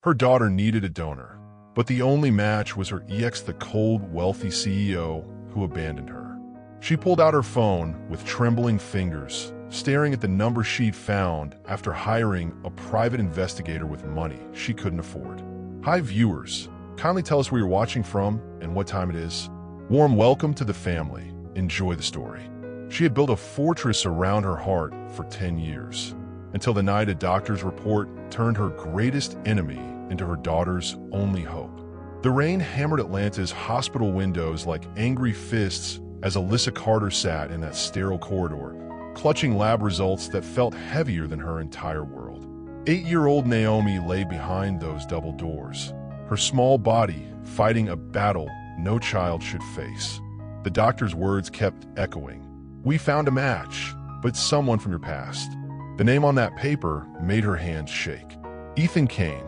Her daughter needed a donor, but the only match was her ex, the cold, wealthy CEO who abandoned her. She pulled out her phone with trembling fingers, staring at the number she'd found after hiring a private investigator with money she couldn't afford. Hi viewers, kindly tell us where you're watching from and what time it is. Warm welcome to the family. Enjoy the story. She had built a fortress around her heart for 10 years, until the night a doctor's report turned her greatest enemy into her daughter's only hope. The rain hammered Atlanta's hospital windows like angry fists as Alyssa Carter sat in that sterile corridor, clutching lab results that felt heavier than her entire world. 8-year-old Naomi lay behind those double doors, her small body fighting a battle no child should face. The doctor's words kept echoing. "We found a match, but someone from your past." The name on that paper made her hands shake. Ethan Kane.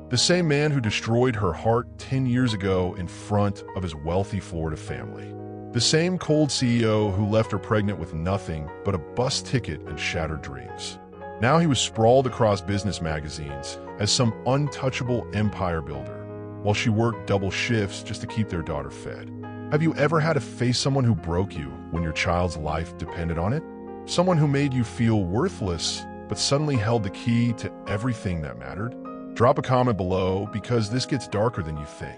The same man who destroyed her heart 10 years ago in front of his wealthy Florida family. The same cold CEO who left her pregnant with nothing but a bus ticket and shattered dreams. Now he was sprawled across business magazines as some untouchable empire builder, while she worked double shifts just to keep their daughter fed. Have you ever had to face someone who broke you when your child's life depended on it? Someone who made you feel worthless, but suddenly held the key to everything that mattered? Drop a comment below because this gets darker than you think.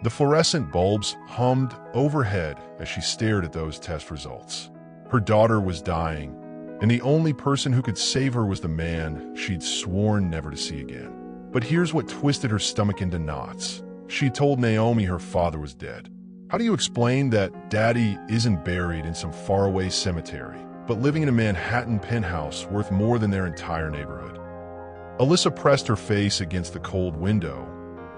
The fluorescent bulbs hummed overhead as she stared at those test results. Her daughter was dying, and the only person who could save her was the man she'd sworn never to see again. But here's what twisted her stomach into knots. She told Naomi her father was dead. How do you explain that daddy isn't buried in some faraway cemetery, but living in a Manhattan penthouse worth more than their entire neighborhood? Alyssa pressed her face against the cold window,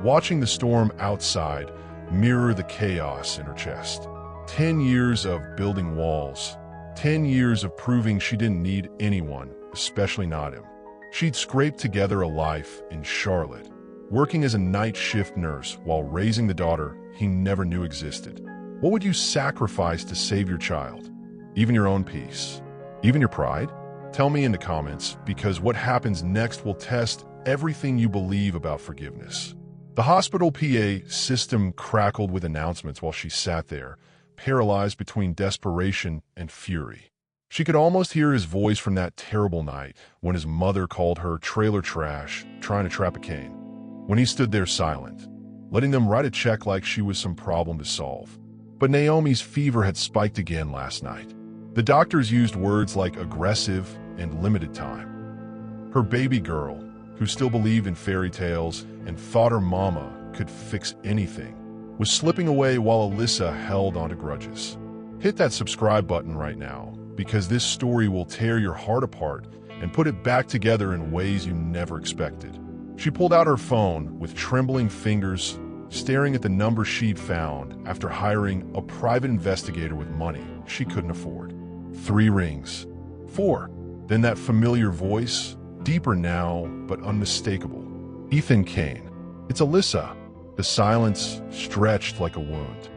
watching the storm outside mirror the chaos in her chest. 10 years of building walls, 10 years of proving she didn't need anyone, especially not him. She'd scraped together a life in Charlotte, working as a night shift nurse while raising the daughter he never knew existed. What would you sacrifice to save your child? Even your own peace? Even your pride? Tell me in the comments, because what happens next will test everything you believe about forgiveness. The hospital PA system crackled with announcements while she sat there, paralyzed between desperation and fury. She could almost hear his voice from that terrible night when his mother called her trailer trash trying to trap a cane. When he stood there silent, letting them write a check like she was some problem to solve. But Naomi's fever had spiked again last night. The doctors used words like aggressive and limited time. Her baby girl, who still believed in fairy tales and thought her mama could fix anything, was slipping away while Alyssa held onto grudges. Hit that subscribe button right now, because this story will tear your heart apart and put it back together in ways you never expected. She pulled out her phone with trembling fingers, staring at the number she'd found after hiring a private investigator with money she couldn't afford. 3 rings. 4. Then that familiar voice, deeper now but unmistakable. Ethan Kane. It's Alyssa. The silence stretched like a wound.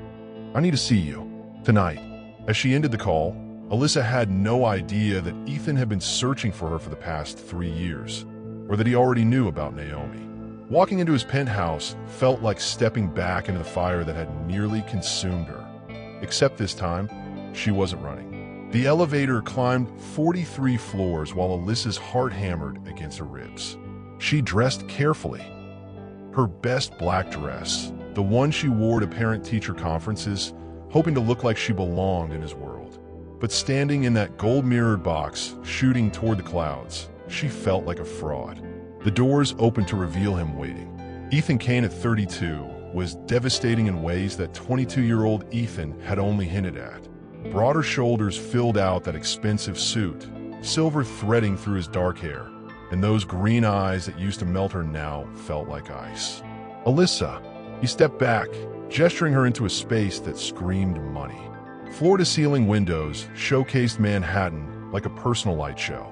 "I need to see you. Tonight." As she ended the call, Alyssa had no idea that Ethan had been searching for her for the past 3 years, or that he already knew about Naomi. Walking into his penthouse felt like stepping back into the fire that had nearly consumed her. Except this time, she wasn't running. The elevator climbed 43 floors while Alyssa's heart hammered against her ribs. She dressed carefully. Her best black dress, the one she wore to parent-teacher conferences, hoping to look like she belonged in his world. But standing in that gold-mirrored box, shooting toward the clouds, she felt like a fraud. The doors opened to reveal him waiting. Ethan Kane at 32 was devastating in ways that 22-year-old Ethan had only hinted at. Broader shoulders filled out that expensive suit, silver threading through his dark hair, and those green eyes that used to melt her now felt like ice. "Alyssa." He stepped back, gesturing her into a space that screamed money. Floor-to-ceiling windows showcased Manhattan like a personal light show.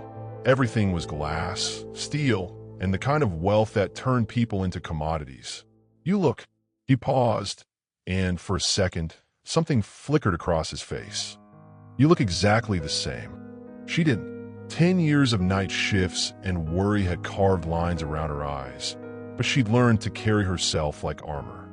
Everything was glass, steel, and the kind of wealth that turned people into commodities. "You look." He paused, and for a second, something flickered across his face. "You look exactly the same." She didn't. 10 years of night shifts and worry had carved lines around her eyes, but she'd learned to carry herself like armor.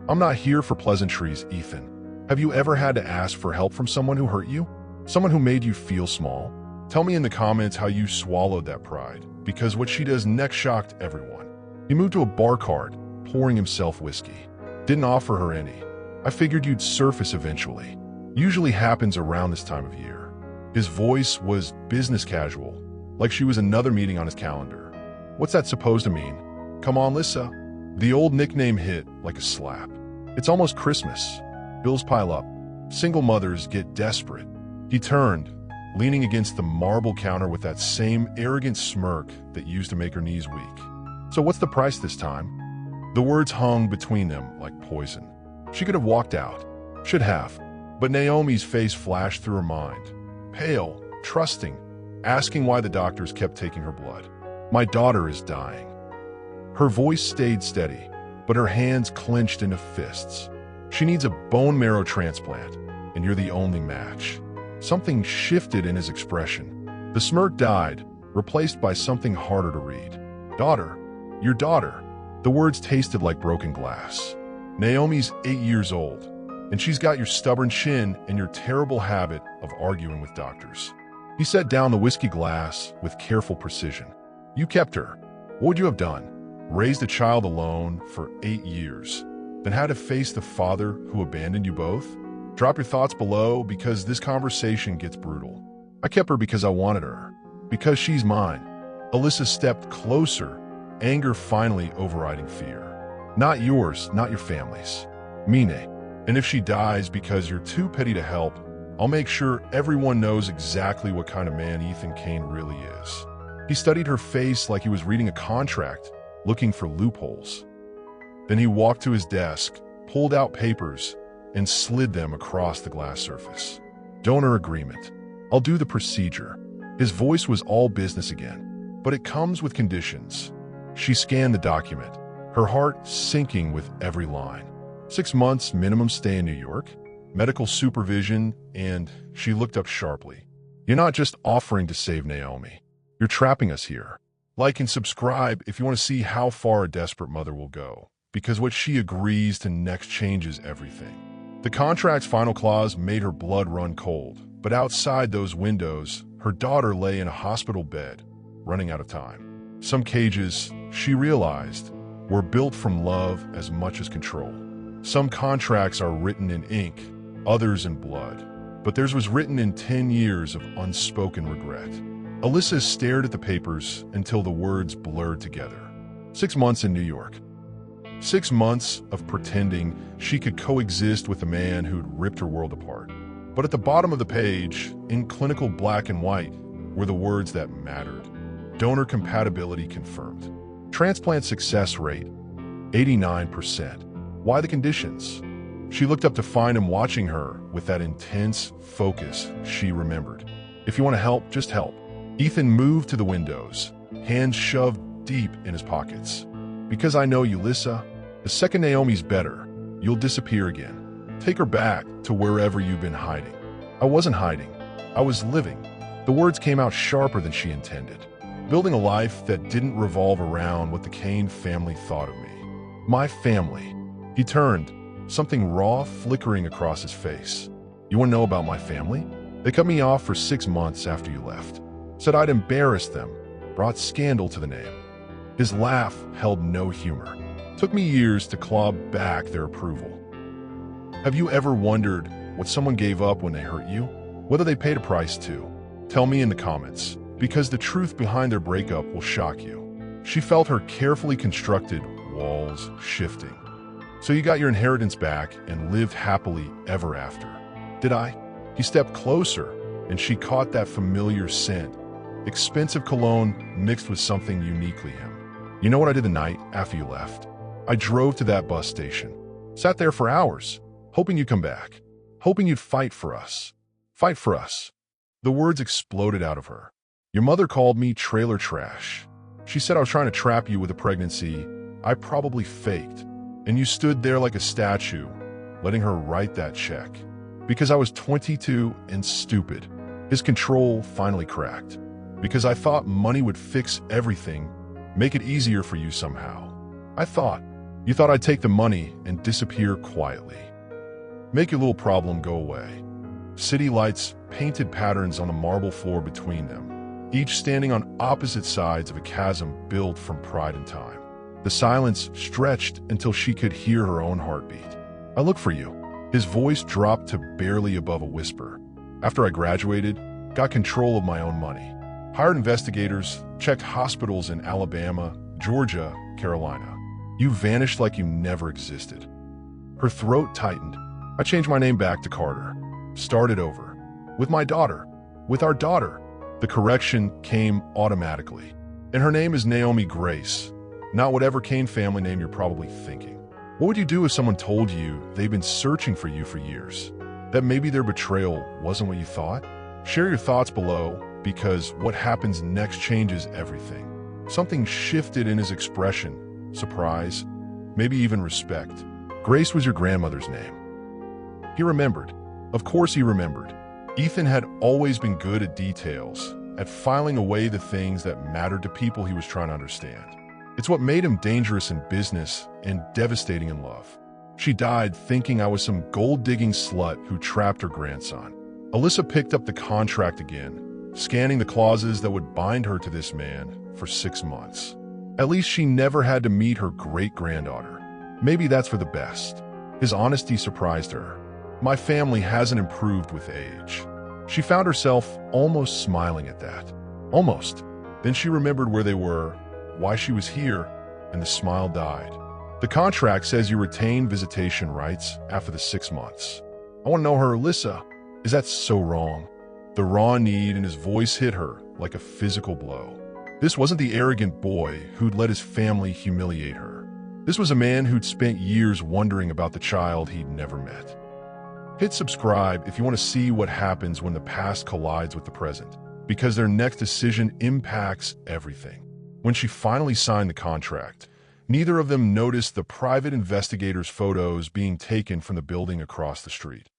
I'm not here for pleasantries, Ethan. Have you ever had to ask for help from someone who hurt you? Someone who made you feel small? Tell me in the comments how you swallowed that pride, because what she does next shocked everyone. He moved to a bar cart, pouring himself whiskey. Didn't offer her any. I figured you'd surface eventually. Usually happens around this time of year. His voice was business casual, like she was another meeting on his calendar. What's that supposed to mean? Come on, Lissa. The old nickname hit like a slap. It's almost Christmas. Bills pile up. Single mothers get desperate. He turned, leaning against the marble counter with that same arrogant smirk that used to make her knees weak. So what's the price this time? The words hung between them like poison. She could have walked out. Should have. But Naomi's face flashed through her mind. Pale, trusting, asking why the doctors kept taking her blood. My daughter is dying. Her voice stayed steady, but her hands clenched into fists. She needs a bone marrow transplant, and you're the only match. Something shifted in his expression. The smirk died, replaced by something harder to read. Daughter, your daughter. The words tasted like broken glass. Naomi's 8 years old, and she's got your stubborn chin and your terrible habit of arguing with doctors. He set down the whiskey glass with careful precision. You kept her. What would you have done? Raised a child alone for 8 years, then had to face the father who abandoned you both? Drop your thoughts below because this conversation gets brutal. I kept her because I wanted her, because she's mine. Alyssa stepped closer, anger finally overriding fear. Not yours, not your family's. Mine. And if she dies because you're too petty to help, I'll make sure everyone knows exactly what kind of man Ethan Kane really is. He studied her face like he was reading a contract, looking for loopholes. Then he walked to his desk, pulled out papers, and slid them across the glass surface. Donor agreement. I'll do the procedure. His voice was all business again, but it comes with conditions. She scanned the document, her heart sinking with every line. 6 months minimum stay in New York, medical supervision, and she looked up sharply. You're not just offering to save Naomi. You're trapping us here. Like and subscribe if you want to see how far a desperate mother will go, because what she agrees to next changes everything. The contract's final clause made her blood run cold, but outside those windows, her daughter lay in a hospital bed, running out of time. Some cages, she realized, were built from love as much as control. Some contracts are written in ink, others in blood, but theirs was written in 10 years of unspoken regret. Alyssa stared at the papers until the words blurred together. 6 months in New York. 6 months of pretending she could coexist with a man who'd ripped her world apart. But at the bottom of the page, in clinical black and white, were the words that mattered. Donor compatibility confirmed. Transplant success rate, 89%. Why the conditions? She looked up to find him watching her with that intense focus she remembered. If you want to help, just help. Ethan moved to the windows, hands shoved deep in his pockets. Because I know you, Lissa. The second Naomi's better, you'll disappear again. Take her back to wherever you've been hiding. I wasn't hiding. I was living. The words came out sharper than she intended. Building a life that didn't revolve around what the Kane family thought of me. My family. He turned, something raw flickering across his face. You want to know about my family? They cut me off for 6 months after you left. Said I'd embarrassed them, brought scandal to the name. His laugh held no humor. Took me years to claw back their approval. Have you ever wondered what someone gave up when they hurt you? Whether they paid a price too? Tell me in the comments, because the truth behind their breakup will shock you. She felt her carefully constructed walls shifting. So you got your inheritance back and lived happily ever after. Did I? He stepped closer, and she caught that familiar scent. Expensive cologne mixed with something uniquely him. You know what I did the night after you left? I drove to that bus station. Sat there for hours, hoping you'd come back. Hoping you'd fight for us. Fight for us. The words exploded out of her. Your mother called me trailer trash. She said I was trying to trap you with a pregnancy I probably faked. And you stood there like a statue, letting her write that check. Because I was 22 and stupid. His control finally cracked. Because I thought money would fix everything, make it easier for you somehow. You thought I'd take the money and disappear quietly. Make your little problem go away. City lights painted patterns on the marble floor between them, each standing on opposite sides of a chasm built from pride and time. The silence stretched until she could hear her own heartbeat. I look for you. His voice dropped to barely above a whisper. After I graduated, got control of my own money. Hired investigators, checked hospitals in Alabama, Georgia, Carolina. You vanished like you never existed. Her throat tightened. I changed my name back to Carter. Started over. With my daughter. With our daughter. The correction came automatically. And her name is Naomi Grace, not whatever Kane family name you're probably thinking. What would you do if someone told you they've been searching for you for years? That maybe their betrayal wasn't what you thought? Share your thoughts below, because what happens next changes everything. Something shifted in his expression. Surprise, maybe even respect. Grace was your grandmother's name. He remembered. Of course he remembered. Ethan had always been good at details, at filing away the things that mattered to people he was trying to understand. It's what made him dangerous in business and devastating in love. She died thinking I was some gold-digging slut who trapped her grandson. Alyssa picked up the contract again, scanning the clauses that would bind her to this man for 6 months. At least she never had to meet her great-granddaughter. Maybe that's for the best. His honesty surprised her. My family hasn't improved with age. She found herself almost smiling at that. Almost. Then she remembered where they were, why she was here, and the smile died. The contract says you retain visitation rights after the 6 months. I want to know her, Alyssa. Is that so wrong? The raw need in his voice hit her like a physical blow. This wasn't the arrogant boy who'd let his family humiliate her. This was a man who'd spent years wondering about the child he'd never met. Hit subscribe if you want to see what happens when the past collides with the present, because their next decision impacts everything. When she finally signed the contract, neither of them noticed the private investigator's photos being taken from the building across the street,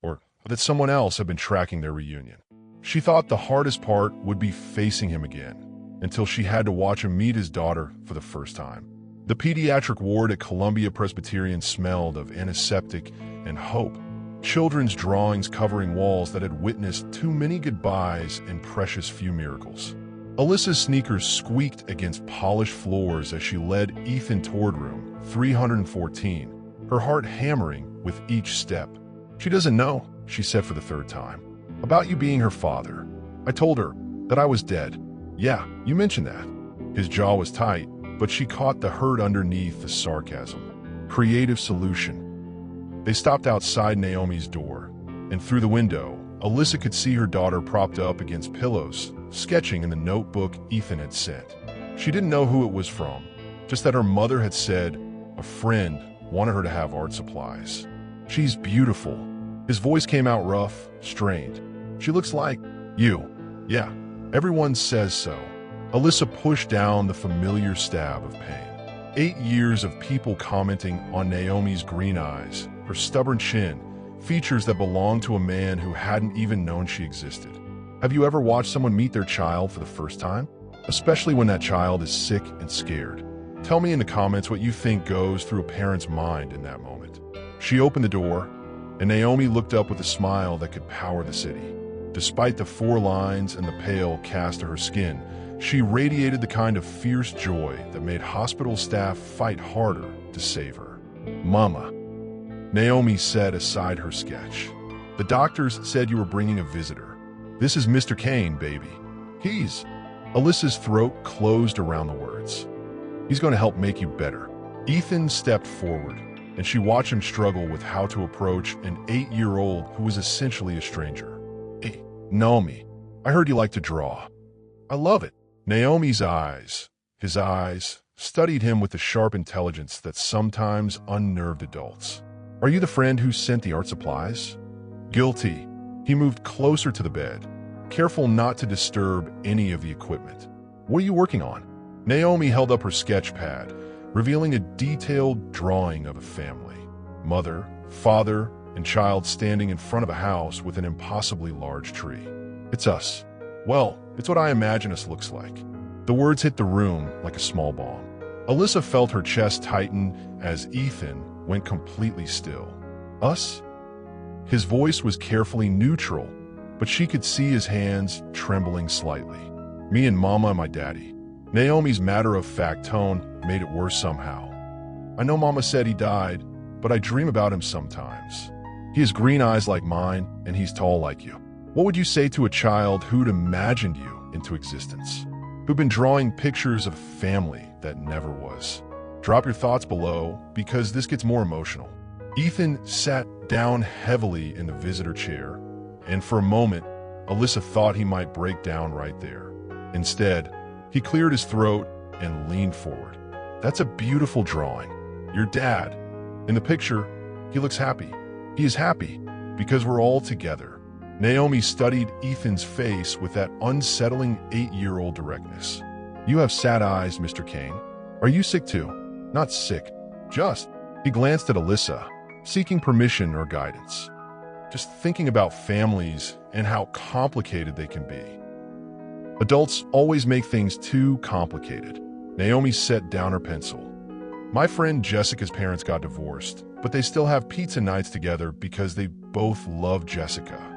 or that someone else had been tracking their reunion. She thought the hardest part would be facing him again, until she had to watch him meet his daughter for the first time. The pediatric ward at Columbia Presbyterian smelled of antiseptic and hope, children's drawings covering walls that had witnessed too many goodbyes and precious few miracles. Alyssa's sneakers squeaked against polished floors as she led Ethan toward room 314, her heart hammering with each step. She doesn't know, she said for the 3rd time, about you being her father. I told her that I was dead. Yeah, you mentioned that. His jaw was tight, but she caught the hurt underneath the sarcasm. Creative solution. They stopped outside Naomi's door, and through the window, Alyssa could see her daughter propped up against pillows, sketching in the notebook Ethan had sent. She didn't know who it was from, just that her mother had said a friend wanted her to have art supplies. She's beautiful. His voice came out rough, strained. She looks like you. Yeah, everyone says so. Alyssa pushed down the familiar stab of pain. 8 years of people commenting on Naomi's green eyes, her stubborn chin, features that belonged to a man who hadn't even known she existed. Have you ever watched someone meet their child for the first time? Especially when that child is sick and scared. Tell me in the comments what you think goes through a parent's mind in that moment. She opened the door, and Naomi looked up with a smile that could power the city. Despite the 4 lines and the pale cast to her skin, she radiated the kind of fierce joy that made hospital staff fight harder to save her. Mama, Naomi said aside her sketch. The doctors said you were bringing a visitor. This is Mr. Kane, baby. He's... Alyssa's throat closed around the words. He's going to help make you better. Ethan stepped forward, and she watched him struggle with how to approach an 8-year-old who was essentially a stranger. Hey, Naomi, I heard you like to draw. I love it. Naomi's eyes, his eyes, studied him with the sharp intelligence that sometimes unnerved adults. Are you the friend who sent the art supplies? Guilty. He moved closer to the bed, careful not to disturb any of the equipment. What are you working on? Naomi held up her sketch pad, revealing a detailed drawing of a family. Mother, father, and child standing in front of a house with an impossibly large tree. It's us. Well, it's what I imagine us looks like. The words hit the room like a small bomb. Alyssa felt her chest tighten as Ethan went completely still. Us? His voice was carefully neutral, but she could see his hands trembling slightly. Me and Mama and my daddy. Naomi's matter-of-fact tone made it worse somehow. I know Mama said he died, but I dream about him sometimes. He has green eyes like mine, and he's tall like you. What would you say to a child who'd imagined you into existence? Who'd been drawing pictures of family that never was? Drop your thoughts below, because this gets more emotional. Ethan sat down heavily in the visitor chair, and for a moment, Alyssa thought he might break down right there. Instead, he cleared his throat and leaned forward. That's a beautiful drawing. Your dad. In the picture, he looks happy. He is happy because we're all together. Naomi studied Ethan's face with that unsettling 8-year-old directness. You have sad eyes, Mr. Kane. Are you sick too? Not sick, just. He glanced at Alyssa, seeking permission or guidance. Just thinking about families and how complicated they can be. Adults always make things too complicated. Naomi set down her pencil. My friend Jessica's parents got divorced, but they still have pizza nights together because they both love Jessica.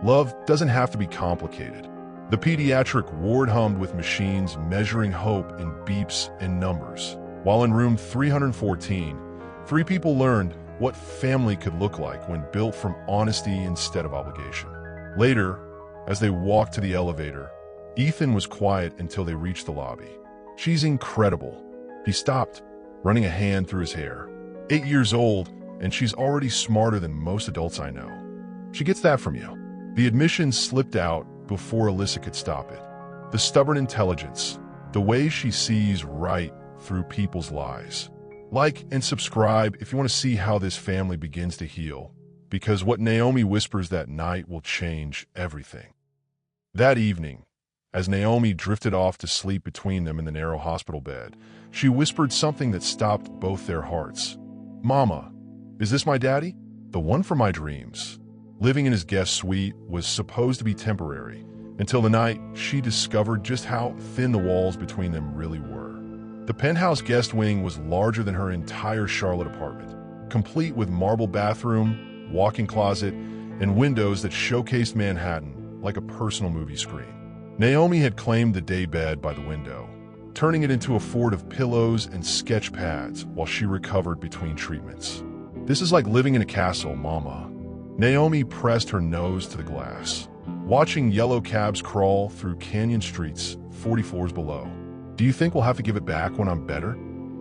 Love doesn't have to be complicated. The pediatric ward hummed with machines measuring hope in beeps and numbers. While in room 314, 3 people learned what family could look like when built from honesty instead of obligation. Later, as they walked to the elevator, Ethan was quiet until they reached the lobby. She's incredible. He stopped, running a hand through his hair. 8 years old, and she's already smarter than most adults I know. She gets that from you. The admission slipped out before Alyssa could stop it. The stubborn intelligence, the way she sees right through people's lies. Like and subscribe if you want to see how this family begins to heal, because what Naomi whispers that night will change everything. That evening, as Naomi drifted off to sleep between them in the narrow hospital bed, she whispered something that stopped both their hearts. Mama, is this my daddy? The one from my dreams. Living in his guest suite was supposed to be temporary, until the night she discovered just how thin the walls between them really were. The penthouse guest wing was larger than her entire Charlotte apartment, complete with marble bathroom, walk-in closet, and windows that showcased Manhattan like a personal movie screen. Naomi had claimed the daybed by the window, turning it into a fort of pillows and sketch pads while she recovered between treatments. This is like living in a castle, Mama. Naomi pressed her nose to the glass, watching yellow cabs crawl through canyon streets 40 floors below. Do you think we'll have to give it back when I'm better?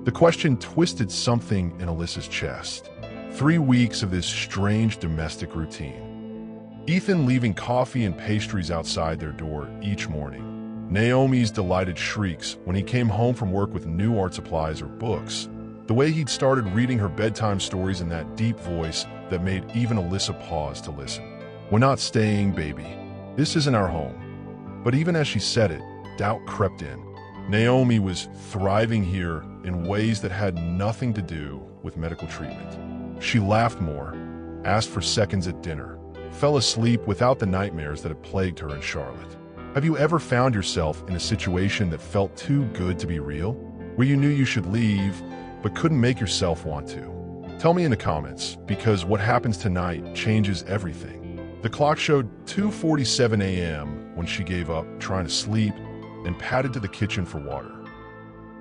The question twisted something in Alyssa's chest. 3 weeks of this strange domestic routine. Ethan leaving coffee and pastries outside their door each morning. Naomi's delighted shrieks when he came home from work with new art supplies or books. The way he'd started reading her bedtime stories in that deep voice that made even Alyssa pause to listen. We're not staying, baby. This isn't our home. But even as she said it, doubt crept in. Naomi was thriving here in ways that had nothing to do with medical treatment. She laughed more, asked for seconds at dinner, fell asleep without the nightmares that had plagued her in Charlotte. Have you ever found yourself in a situation that felt too good to be real? Where you knew you should leave, but couldn't make yourself want to? Tell me in the comments, because what happens tonight changes everything. The clock showed 2:47 a.m. when she gave up trying to sleep and padded to the kitchen for water.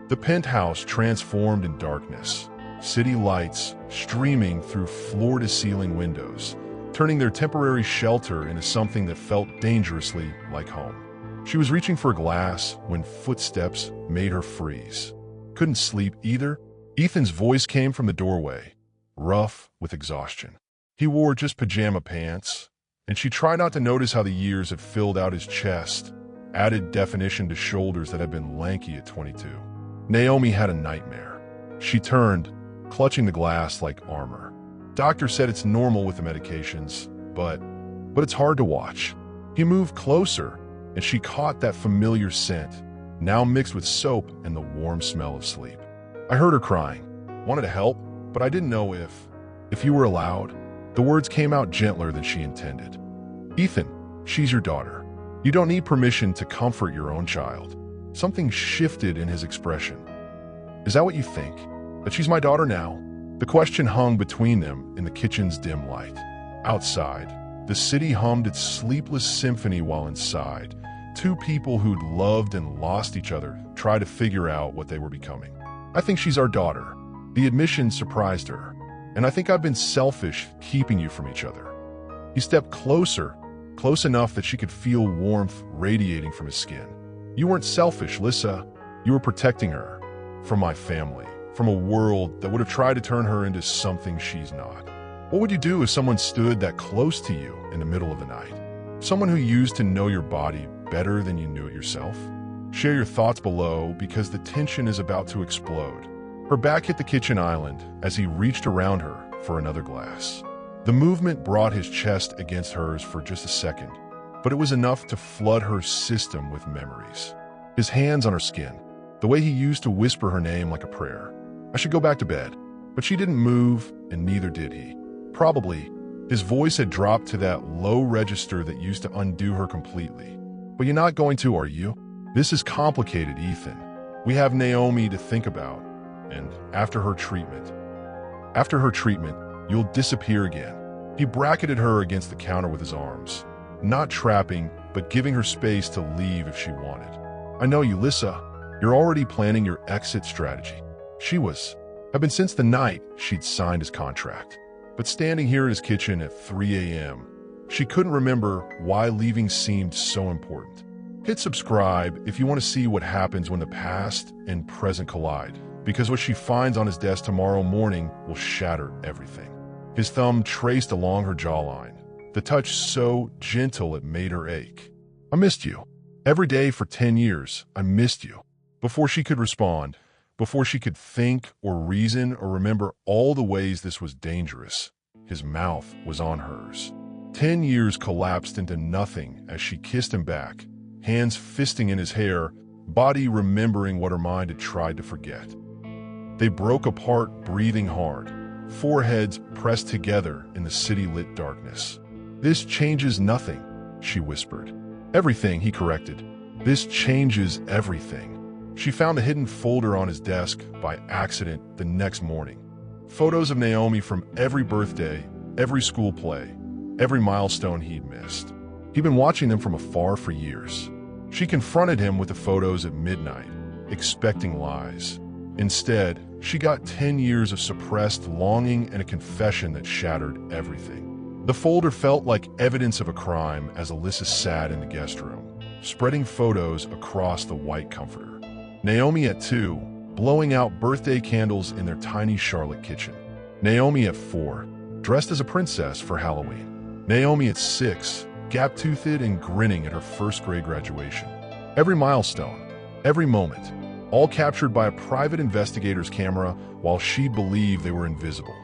The penthouse transformed in darkness, city lights streaming through floor-to-ceiling windows, turning their temporary shelter into something that felt dangerously like home. She was reaching for a glass when footsteps made her freeze. Couldn't sleep either. Ethan's voice came from the doorway, rough with exhaustion. He wore just pajama pants, and she tried not to notice how the years had filled out his chest, added definition to shoulders that had been lanky at 22. Naomi had a nightmare. She turned, clutching the glass like armor. Doctor said it's normal with the medications, but it's hard to watch. He moved closer, and she caught that familiar scent, now mixed with soap and the warm smell of sleep. I heard her crying, wanted to help, but I didn't know if you were allowed. The words came out gentler than she intended. Ethan, she's your daughter. You don't need permission to comfort your own child. Something shifted in his expression. Is that what you think? That she's my daughter now? The question hung between them in the kitchen's dim light. Outside, the city hummed its sleepless symphony while inside, two people who'd loved and lost each other tried to figure out what they were becoming. I think she's our daughter. The admission surprised her. And I think I've been selfish keeping you from each other. He stepped closer, close enough that she could feel warmth radiating from his skin. You weren't selfish, Lissa. You were protecting her. From my family. From a world that would have tried to turn her into something she's not. What would you do if someone stood that close to you in the middle of the night? Someone who used to know your body better than you knew it yourself? Share your thoughts below because the tension is about to explode. Her back hit the kitchen island as he reached around her for another glass. The movement brought his chest against hers for just a second, but it was enough to flood her system with memories. His hands on her skin, the way he used to whisper her name like a prayer. I should go back to bed. But she didn't move, and neither did he. Probably, his voice had dropped to that low register that used to undo her completely. But you're not going to, are you? This is complicated, Ethan. We have Naomi to think about. And after her treatment, you'll disappear again. He bracketed her against the counter with his arms, not trapping, but giving her space to leave if she wanted. I know you, Lissa. You're already planning your exit strategy. Had been since the night she'd signed his contract. But standing here at his kitchen at 3 a.m., she couldn't remember why leaving seemed so important. Hit subscribe if you want to see what happens when the past and present collide, because what she finds on his desk tomorrow morning will shatter everything. His thumb traced along her jawline, the touch so gentle it made her ache. I missed you. Every day for 10 years, I missed you. Before she could respond, before she could think or reason or remember all the ways this was dangerous, his mouth was on hers. 10 years collapsed into nothing as she kissed him back, hands fisting in his hair, body remembering what her mind had tried to forget. They broke apart, breathing hard, foreheads pressed together in the city-lit darkness. This changes nothing, she whispered. Everything, he corrected. This changes everything. She found a hidden folder on his desk by accident the next morning. Photos of Naomi from every birthday, every school play, every milestone he'd missed. He'd been watching them from afar for years. She confronted him with the photos at midnight, expecting lies. Instead, she got 10 years of suppressed longing and a confession that shattered everything. The folder felt like evidence of a crime as Alyssa sat in the guest room, spreading photos across the white comforter. Naomi at 2, blowing out birthday candles in their tiny Charlotte kitchen. Naomi at 4, dressed as a princess for Halloween. Naomi at 6, gap-toothed and grinning at her first-grade graduation. Every milestone, every moment, all captured by a private investigator's camera while she believed they were invisible.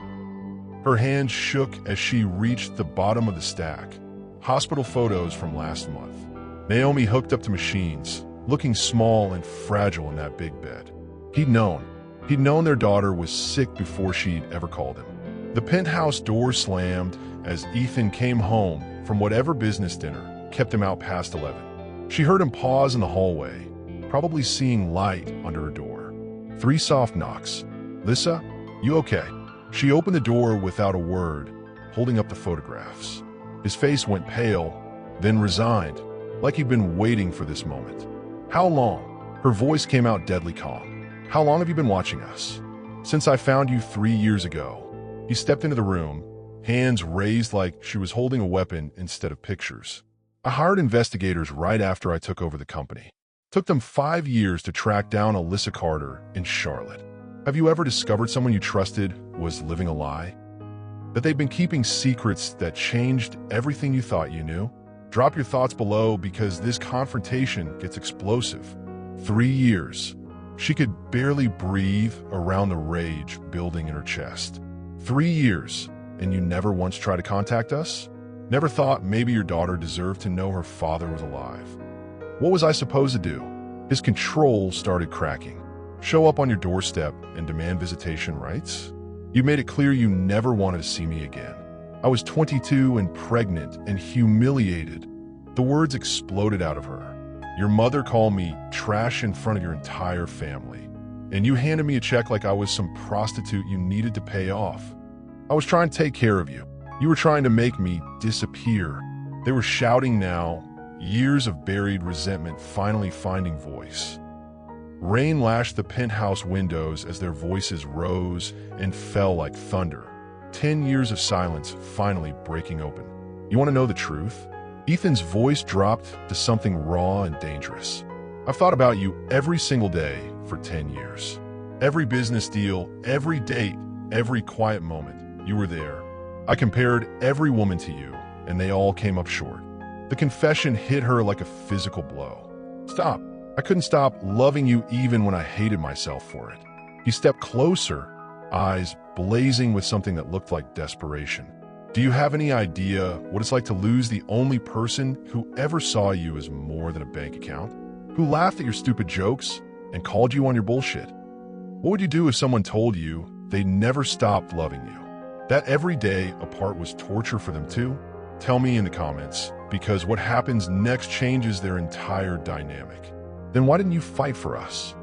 Her hands shook as she reached the bottom of the stack. Hospital photos from last month. Naomi hooked up to machines, looking small and fragile in that big bed. He'd known their daughter was sick before she'd ever called him. The penthouse door slammed as Ethan came home from whatever business dinner kept him out past 11. She heard him pause in the hallway, probably seeing light under her door. 3 soft knocks. Lissa, you okay? She opened the door without a word, holding up the photographs. His face went pale, then resigned, like he'd been waiting for this moment. How long? Her voice came out deadly calm. How long have you been watching us? Since I found you 3 years ago. He stepped into the room, hands raised like she was holding a weapon instead of pictures. I hired investigators right after I took over the company. Took them 5 years to track down Alyssa Carter in Charlotte. Have you ever discovered someone you trusted was living a lie? That they've been keeping secrets that changed everything you thought you knew? Drop your thoughts below because this confrontation gets explosive. 3 years. She could barely breathe around the rage building in her chest. 3 years, and you never once tried to contact us? Never thought maybe your daughter deserved to know her father was alive? What was I supposed to do? His control started cracking. Show up on your doorstep and demand visitation rights? You made it clear you never wanted to see me again. I was 22 and pregnant and humiliated. The words exploded out of her. Your mother called me trash in front of your entire family. And you handed me a check like I was some prostitute you needed to pay off. I was trying to take care of you. You were trying to make me disappear. They were shouting now, years of buried resentment finally finding voice. Rain lashed the penthouse windows as their voices rose and fell like thunder. 10 years of silence finally breaking open. You want to know the truth? Ethan's voice dropped to something raw and dangerous. I've thought about you every single day for 10 years. Every business deal, every date, every quiet moment, you were there. I compared every woman to you, and they all came up short. The confession hit her like a physical blow. Stop. I couldn't stop loving you even when I hated myself for it. He stepped closer, eyes blazing with something that looked like desperation. Do you have any idea what it's like to lose the only person who ever saw you as more than a bank account? Who laughed at your stupid jokes and called you on your bullshit? What would you do if someone told you they never stopped loving you? That every day apart was torture for them too? Tell me in the comments, because what happens next changes their entire dynamic. Then why didn't you fight for us?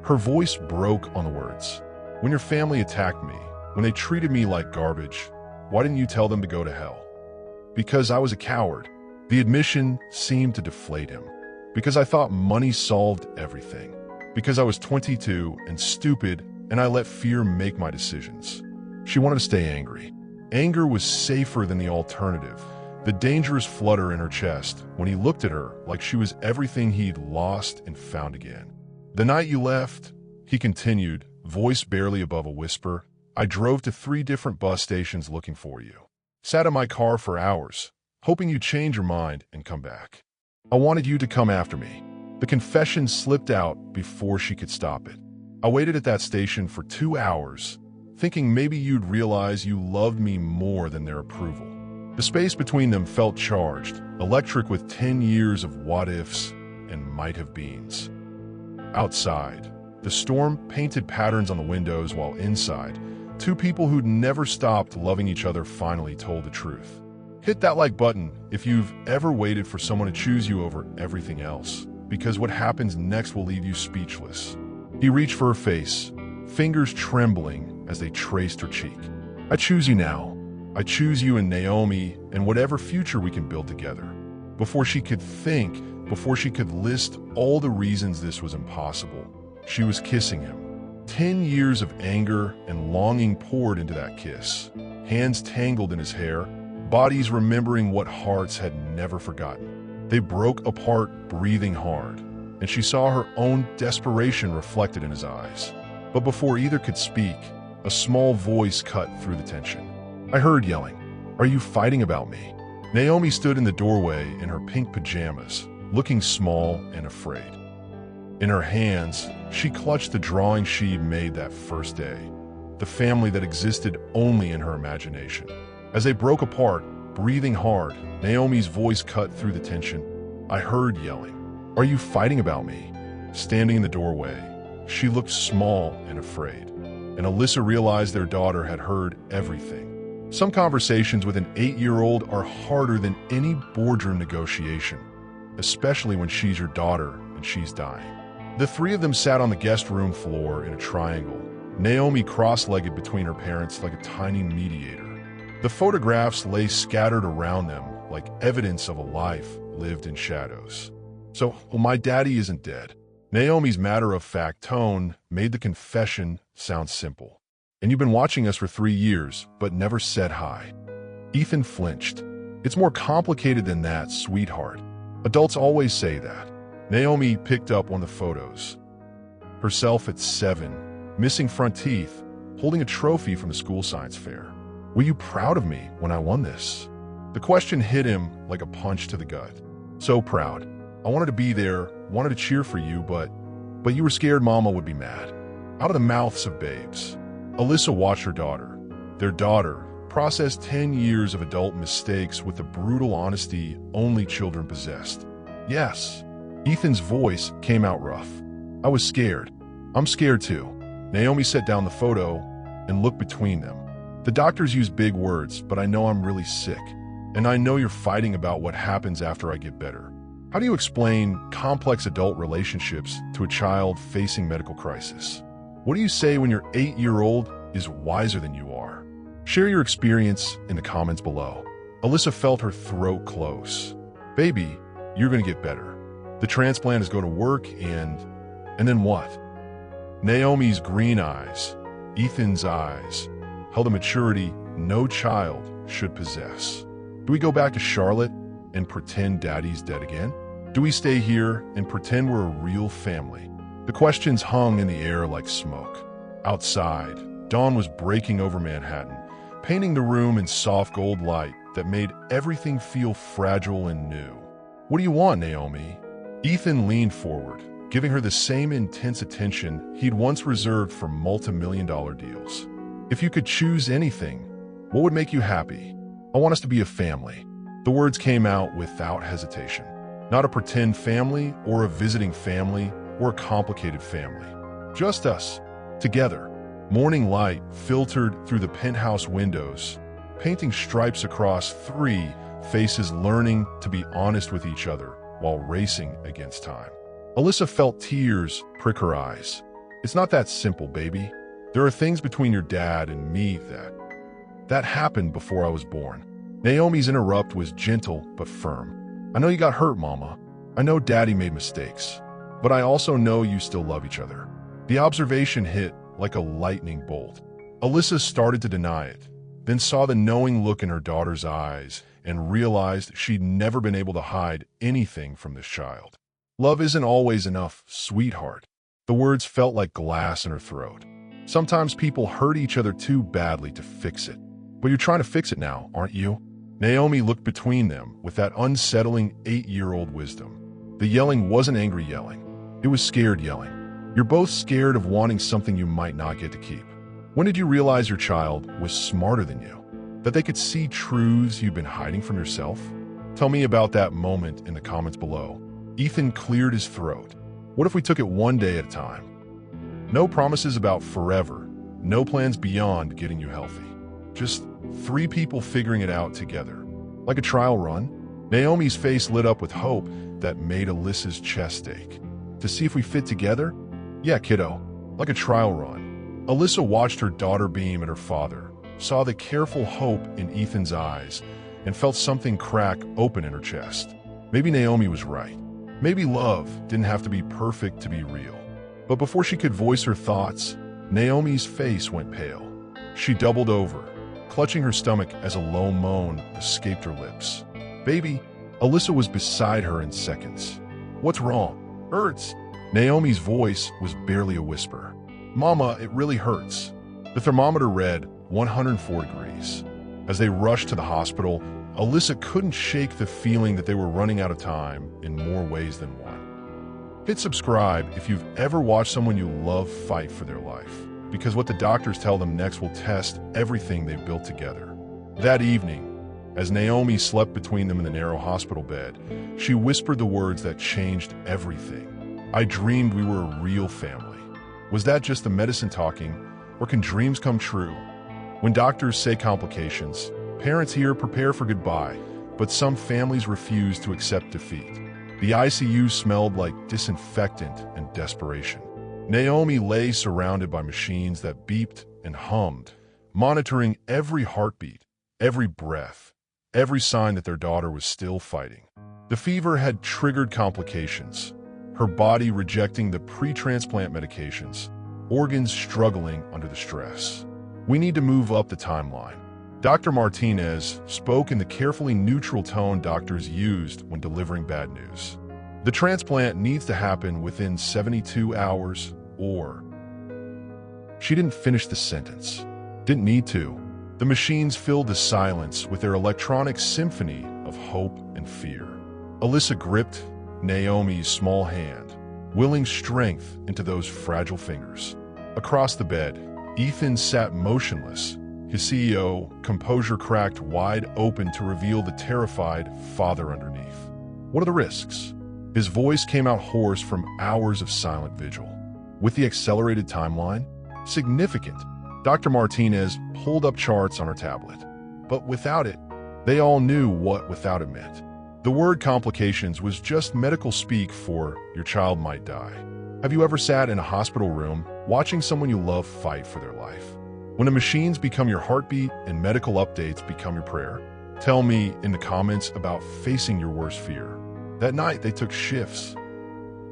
Her voice broke on the words. When your family attacked me, when they treated me like garbage, why didn't you tell them to go to hell? Because I was a coward. The admission seemed to deflate him. Because I thought money solved everything. Because I was 22 and stupid, and I let fear make my decisions. She wanted to stay angry. Anger was safer than the alternative. The dangerous flutter in her chest when he looked at her like she was everything he'd lost and found again. The night you left, he continued, voice barely above a whisper, I drove to 3 different bus stations looking for you. Sat in my car for hours, hoping you'd change your mind and come back. I wanted you to come after me. The confession slipped out before she could stop it. I waited at that station for 2 hours, thinking maybe you'd realize you loved me more than their approval. The space between them felt charged, electric with 10 years of what-ifs and might-have-beens. Outside, the storm painted patterns on the windows while inside, 2 people who'd never stopped loving each other finally told the truth. Hit that like button if you've ever waited for someone to choose you over everything else, because what happens next will leave you speechless. He reached for her face, fingers trembling as they traced her cheek. I choose you now. I choose you and Naomi and whatever future we can build together. Before she could think, before she could list all the reasons this was impossible, she was kissing him. 10 years of anger and longing poured into that kiss. Hands tangled in his hair, bodies remembering what hearts had never forgotten. They broke apart, breathing hard, and she saw her own desperation reflected in his eyes. But before either could speak, a small voice cut through the tension. I heard yelling, "Are you fighting about me?" Naomi stood in the doorway in her pink pajamas, looking small and afraid. In her hands, she clutched the drawing she'd made that first day, the family that existed only in her imagination. As they broke apart, breathing hard, Naomi's voice cut through the tension. I heard yelling, "Are you fighting about me?" Standing in the doorway, she looked small and afraid, and Alyssa realized their daughter had heard everything. Some conversations with an 8-year-old are harder than any boardroom negotiation, especially when she's your daughter and she's dying. The 3 of them sat on the guest room floor in a triangle, Naomi cross-legged between her parents like a tiny mediator. The photographs lay scattered around them like evidence of a life lived in shadows. So, well, my daddy isn't dead. Naomi's matter-of-fact tone made the confession sound simple. And you've been watching us for 3 years, but never said hi. Ethan flinched. It's more complicated than that, sweetheart. Adults always say that. Naomi picked up one of the photos. Herself at 7, missing front teeth, holding a trophy from the school science fair. Were you proud of me when I won this? The question hit him like a punch to the gut. So proud. I wanted to be there, wanted to cheer for you, but you were scared Mama would be mad. Out of the mouths of babes. Alyssa watched her daughter, their daughter, process 10 years of adult mistakes with the brutal honesty only children possessed. Yes. Ethan's voice came out rough. I was scared. I'm scared too. Naomi set down the photo and looked between them. The doctors use big words, but I know I'm really sick. And I know you're fighting about what happens after I get better. How do you explain complex adult relationships to a child facing medical crisis? What do you say when your 8-year-old is wiser than you are? Share your experience in the comments below. Alyssa felt her throat close. Baby, you're going to get better. The transplant is going to work and then what? Naomi's green eyes, Ethan's eyes, held a maturity no child should possess. Do we go back to Charlotte and pretend Daddy's dead again? Do we stay here and pretend we're a real family? The questions hung in the air like smoke. Outside, dawn was breaking over Manhattan, painting the room in soft gold light that made everything feel fragile and new. What do you want, Naomi? Ethan leaned forward, giving her the same intense attention he'd once reserved for multi-million-dollar deals. If you could choose anything, what would make you happy? I want us to be a family. The words came out without hesitation. Not a pretend family or a visiting family or a complicated family. Just us, together. Morning light filtered through the penthouse windows, painting stripes across 3 faces learning to be honest with each other while racing against time. Alyssa felt tears prick her eyes. It's not that simple, baby. There are things between your dad and me that happened before I was born. Naomi's interrupt was gentle but firm. I know you got hurt, Mama. I know Daddy made mistakes. But I also know you still love each other. The observation hit like a lightning bolt. Alyssa started to deny it, then saw the knowing look in her daughter's eyes and realized she'd never been able to hide anything from this child. Love isn't always enough, sweetheart. The words felt like glass in her throat. Sometimes people hurt each other too badly to fix it. But you're trying to fix it now, aren't you? Naomi looked between them with that unsettling 8-year-old wisdom. The yelling wasn't angry yelling. It was scared yelling. You're both scared of wanting something you might not get to keep. When did you realize your child was smarter than you? That they could see truths you've been hiding from yourself? Tell me about that moment in the comments below. Ethan cleared his throat. What if we took it one day at a time? No promises about forever. No plans beyond getting you healthy. Just 3 people figuring it out together. Like a trial run. Naomi's face lit up with hope that made Alyssa's chest ache. To see if we fit together? Yeah, kiddo. Like a trial run. Alyssa watched her daughter beam at her father, saw the careful hope in Ethan's eyes, and felt something crack open in her chest. Maybe Naomi was right. Maybe love didn't have to be perfect to be real. But before she could voice her thoughts, Naomi's face went pale. She doubled over, clutching her stomach as a low moan escaped her lips. Baby, Alyssa was beside her in seconds. What's wrong? Hurts. Naomi's voice was barely a whisper. Mama, it really hurts. The thermometer read 104 degrees. As they rushed to the hospital, Alyssa couldn't shake the feeling that they were running out of time in more ways than one. Hit subscribe if you've ever watched someone you love fight for their life, because what the doctors tell them next will test everything they've built together. That evening, as Naomi slept between them in the narrow hospital bed, she whispered the words that changed everything. I dreamed we were a real family. Was that just the medicine talking, or can dreams come true? When doctors say complications, parents here prepare for goodbye, but some families refuse to accept defeat. The ICU smelled like disinfectant and desperation. Naomi lay surrounded by machines that beeped and hummed, monitoring every heartbeat, every breath, every sign that their daughter was still fighting. The fever had triggered complications, her body rejecting the pre-transplant medications, organs struggling under the stress. We need to move up the timeline. Dr. Martinez spoke in the carefully neutral tone doctors used when delivering bad news. The transplant needs to happen within 72 hours or... She didn't finish the sentence. Didn't need to. The machines filled the silence with their electronic symphony of hope and fear. Alyssa gripped Naomi's small hand, willing strength into those fragile fingers. Across the bed, Ethan sat motionless, his CEO, composure cracked wide open to reveal the terrified father underneath. What are the risks? His voice came out hoarse from hours of silent vigil. With the accelerated timeline, significant. Dr. Martinez pulled up charts on her tablet. But without it, they all knew what without it meant. The word complications was just medical speak for your child might die. Have you ever sat in a hospital room watching someone you love fight for their life? When the machines become your heartbeat and medical updates become your prayer? Tell me in the comments about facing your worst fear. That night, they took shifts.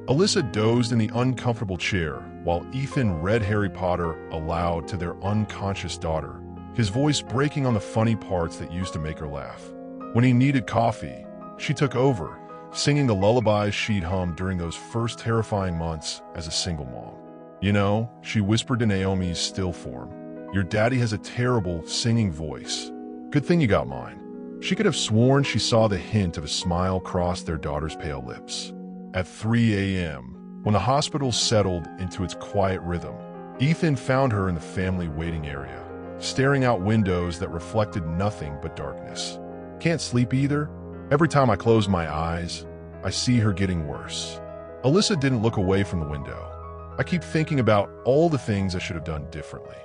Alyssa dozed in the uncomfortable chair while Ethan read Harry Potter aloud to their unconscious daughter, his voice breaking on the funny parts that used to make her laugh. When he needed coffee, she took over, singing the lullabies she'd hummed during those first terrifying months as a single mom. You know, she whispered to Naomi's still form, "Your daddy has a terrible singing voice. Good thing you got mine." She could have sworn she saw the hint of a smile cross their daughter's pale lips. At 3 a.m., when the hospital settled into its quiet rhythm, Ethan found her in the family waiting area, staring out windows that reflected nothing but darkness. "Can't sleep either? Every time I close my eyes, I see her getting worse." Alyssa didn't look away from the window. "I keep thinking about all the things I should have done differently.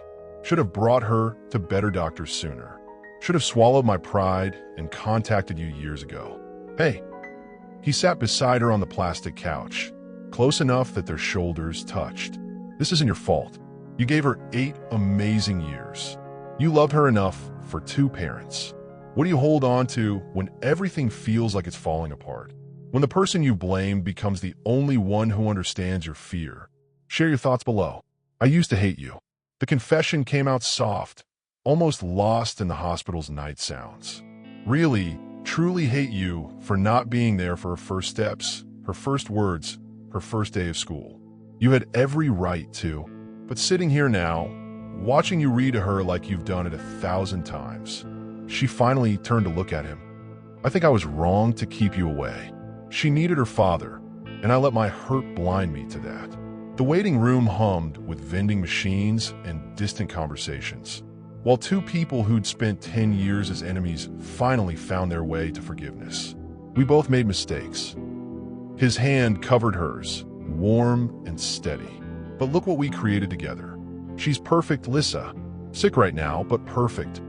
Should have brought her to better doctors sooner. Should have swallowed my pride and contacted you years ago." "Hey." He sat beside her on the plastic couch, close enough that their shoulders touched. "This isn't your fault. You gave her 8 amazing years. You loved her enough for 2 parents. What do you hold on to when everything feels like it's falling apart? When the person you blamed becomes the only one who understands your fear?" Share your thoughts below. I used to hate you. The confession came out soft, almost lost in the hospital's night sounds. Really, truly hate you for not being there for her first steps, her first words, her first day of school. You had every right to, but sitting here now, watching you read to her like you've done it 1,000 times. She finally turned to look at him. "I think I was wrong to keep you away." She needed her father, and I let my hurt blind me to that. The waiting room hummed with vending machines and distant conversations, while 2 people who'd spent 10 years as enemies finally found their way to forgiveness. We both made mistakes. His hand covered hers, warm and steady. "But look what we created together. She's perfect, Lissa. Sick right now, but perfect.